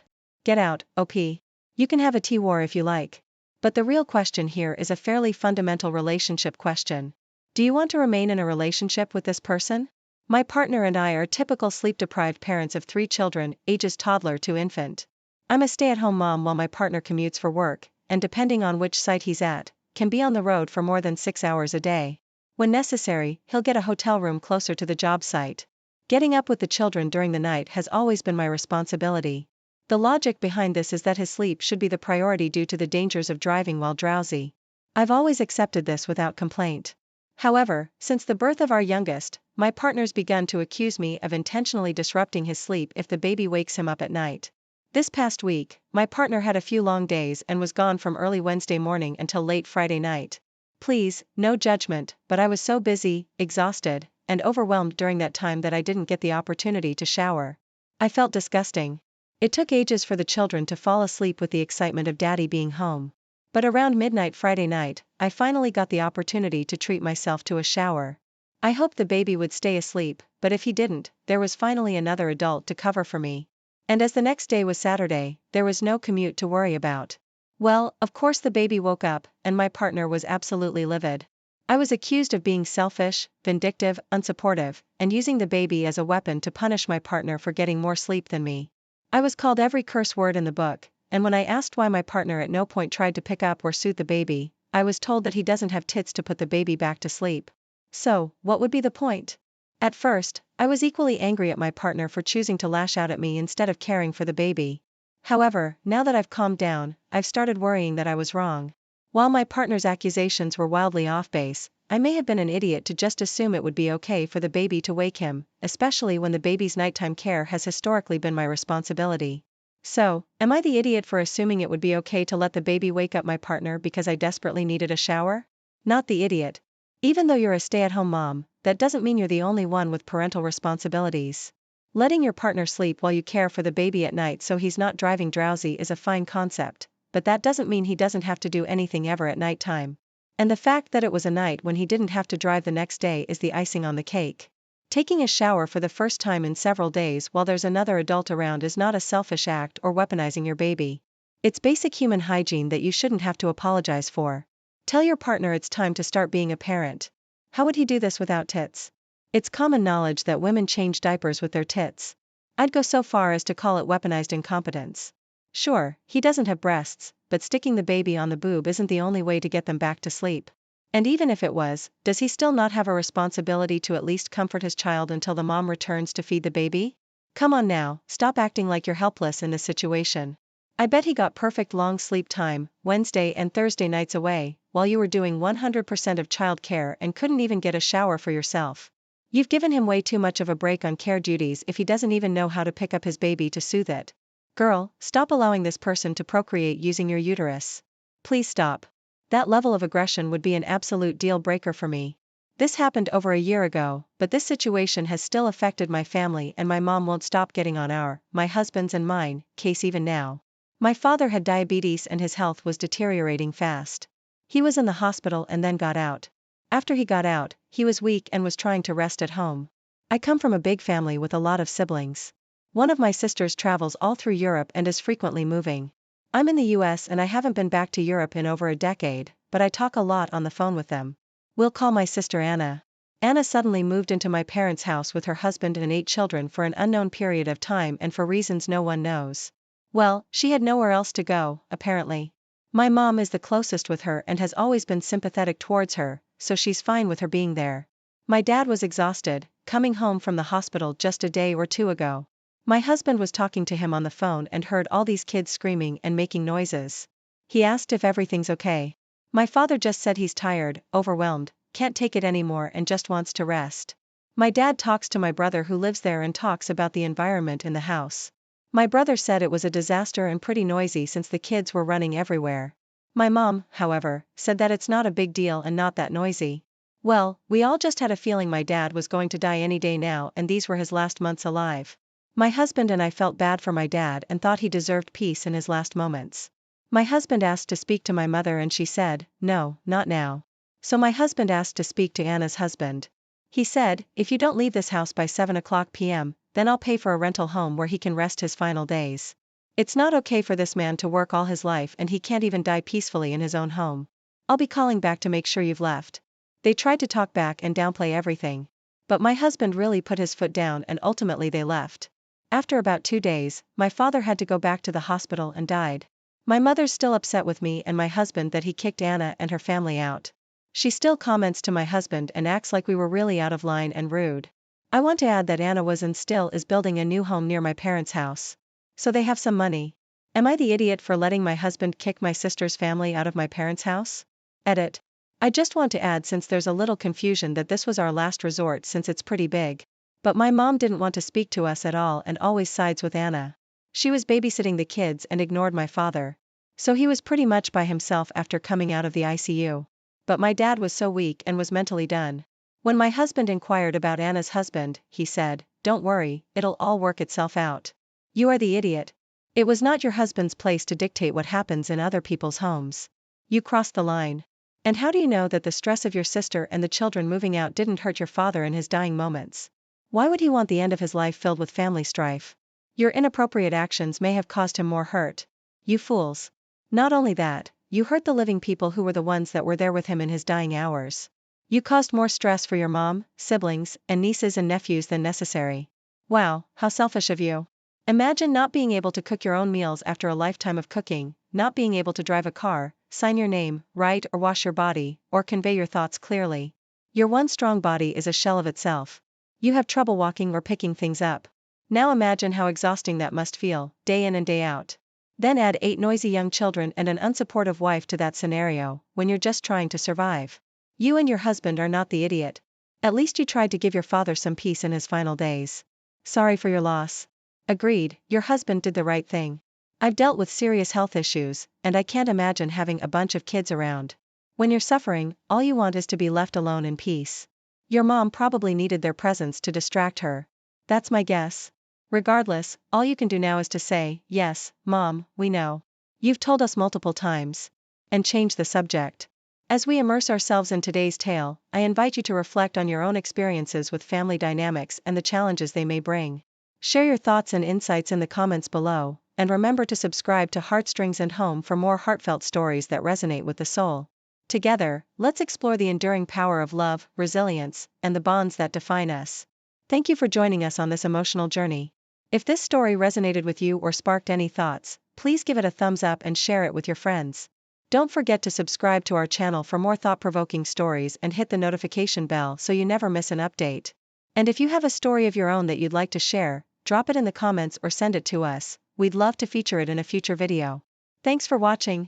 Get out, OP. You can have a tea war if you like. But the real question here is a fairly fundamental relationship question. Do you want to remain in a relationship with this person? My partner and I are typical sleep-deprived parents of 3 children, ages toddler to infant. I'm a stay-at-home mom while my partner commutes for work, and depending on which site he's at, can be on the road for more than 6 hours a day. When necessary, he'll get a hotel room closer to the job site. Getting up with the children during the night has always been my responsibility. The logic behind this is that his sleep should be the priority due to the dangers of driving while drowsy. I've always accepted this without complaint. However, since the birth of our youngest, my partner's begun to accuse me of intentionally disrupting his sleep if the baby wakes him up at night. This past week, my partner had a few long days and was gone from early Wednesday morning until late Friday night. Please, no judgment, but I was so busy, exhausted, and overwhelmed during that time that I didn't get the opportunity to shower. I felt disgusting. It took ages for the children to fall asleep with the excitement of daddy being home. But around midnight Friday night, I finally got the opportunity to treat myself to a shower. I hoped the baby would stay asleep, but if he didn't, there was finally another adult to cover for me. And as the next day was Saturday, there was no commute to worry about. Well, of course the baby woke up, and my partner was absolutely livid. I was accused of being selfish, vindictive, unsupportive, and using the baby as a weapon to punish my partner for getting more sleep than me. I was called every curse word in the book, and when I asked why my partner at no point tried to pick up or soothe the baby, I was told that he doesn't have tits to put the baby back to sleep. So, what would be the point? At first, I was equally angry at my partner for choosing to lash out at me instead of caring for the baby. However, now that I've calmed down, I've started worrying that I was wrong. While my partner's accusations were wildly off base, I may have been an idiot to just assume it would be okay for the baby to wake him, especially when the baby's nighttime care has historically been my responsibility. So, am I the idiot for assuming it would be okay to let the baby wake up my partner because I desperately needed a shower? Not the idiot. Even though you're a stay-at-home mom, that doesn't mean you're the only one with parental responsibilities. Letting your partner sleep while you care for the baby at night so he's not driving drowsy is a fine concept, but that doesn't mean he doesn't have to do anything ever at nighttime. And the fact that it was a night when he didn't have to drive the next day is the icing on the cake. Taking a shower for the first time in several days while there's another adult around is not a selfish act or weaponizing your baby. It's basic human hygiene that you shouldn't have to apologize for. Tell your partner it's time to start being a parent. How would he do this without tits? It's common knowledge that women change diapers with their tits. I'd go so far as to call it weaponized incompetence. Sure, he doesn't have breasts, but sticking the baby on the boob isn't the only way to get them back to sleep. And even if it was, does he still not have a responsibility to at least comfort his child until the mom returns to feed the baby? Come on now, stop acting like you're helpless in this situation. I bet he got perfect long sleep time, Wednesday and Thursday nights away, while you were doing 100% of child care and couldn't even get a shower for yourself. You've given him way too much of a break on care duties if he doesn't even know how to pick up his baby to soothe it. Girl, stop allowing this person to procreate using your uterus. Please stop. That level of aggression would be an absolute deal breaker for me. This happened over a year ago, but this situation has still affected my family and my mom won't stop getting on my husband's and mine, case even now. My father had diabetes and his health was deteriorating fast. He was in the hospital and then got out. After he got out, he was weak and was trying to rest at home. I come from a big family with a lot of siblings. One of my sisters travels all through Europe and is frequently moving. I'm in the US and I haven't been back to Europe in over a decade, but I talk a lot on the phone with them. We'll call my sister Anna. Anna suddenly moved into my parents' house with her husband and 8 children for an unknown period of time and for reasons no one knows. Well, she had nowhere else to go, apparently. My mom is the closest with her and has always been sympathetic towards her, so she's fine with her being there. My dad was exhausted, coming home from the hospital just a day or two ago. My husband was talking to him on the phone and heard all these kids screaming and making noises. He asked if everything's okay. My father just said he's tired, overwhelmed, can't take it anymore and just wants to rest. My dad talks to my brother who lives there and talks about the environment in the house. My brother said it was a disaster and pretty noisy since the kids were running everywhere. My mom, however, said that it's not a big deal and not that noisy. Well, we all just had a feeling my dad was going to die any day now and these were his last months alive. My husband and I felt bad for my dad and thought he deserved peace in his last moments. My husband asked to speak to my mother and she said, no, not now. So my husband asked to speak to Anna's husband. He said, if you don't leave this house by 7 p.m, then I'll pay for a rental home where he can rest his final days. It's not okay for this man to work all his life and he can't even die peacefully in his own home. I'll be calling back to make sure you've left. They tried to talk back and downplay everything. But my husband really put his foot down and ultimately they left. After about 2 days, my father had to go back to the hospital and died. My mother's still upset with me and my husband that he kicked Anna and her family out. She still comments to my husband and acts like we were really out of line and rude. I want to add that Anna was and still is building a new home near my parents' house. So they have some money. Am I the idiot for letting my husband kick my sister's family out of my parents' house? Edit. I just want to add since there's a little confusion that this was our last resort since it's pretty big. But my mom didn't want to speak to us at all and always sides with Anna. She was babysitting the kids and ignored my father. So he was pretty much by himself after coming out of the ICU. But my dad was so weak and was mentally done. When my husband inquired about Anna's husband, he said, don't worry, it'll all work itself out. You are the idiot. It was not your husband's place to dictate what happens in other people's homes. You crossed the line. And how do you know that the stress of your sister and the children moving out didn't hurt your father in his dying moments? Why would he want the end of his life filled with family strife? Your inappropriate actions may have caused him more hurt. You fools. Not only that, you hurt the living people who were the ones that were there with him in his dying hours. You caused more stress for your mom, siblings, and nieces and nephews than necessary. Wow, how selfish of you. Imagine not being able to cook your own meals after a lifetime of cooking, not being able to drive a car, sign your name, write or wash your body, or convey your thoughts clearly. Your one strong body is a shell of itself. You have trouble walking or picking things up. Now imagine how exhausting that must feel, day in and day out. Then add 8 noisy young children and an unsupportive wife to that scenario, when you're just trying to survive. You and your husband are not the idiot. At least you tried to give your father some peace in his final days. Sorry for your loss. Agreed, your husband did the right thing. I've dealt with serious health issues, and I can't imagine having a bunch of kids around. When you're suffering, all you want is to be left alone in peace. Your mom probably needed their presence to distract her. That's my guess. Regardless, all you can do now is to say, "Yes, Mom, we know. You've told us multiple times." And change the subject. As we immerse ourselves in today's tale, I invite you to reflect on your own experiences with family dynamics and the challenges they may bring. Share your thoughts and insights in the comments below, and remember to subscribe to Heartstrings and Home for more heartfelt stories that resonate with the soul. Together, let's explore the enduring power of love, resilience, and the bonds that define us. Thank you for joining us on this emotional journey. If this story resonated with you or sparked any thoughts, please give it a thumbs up and share it with your friends. Don't forget to subscribe to our channel for more thought-provoking stories and hit the notification bell so you never miss an update. And if you have a story of your own that you'd like to share, drop it in the comments or send it to us. We'd love to feature it in a future video. Thanks for watching.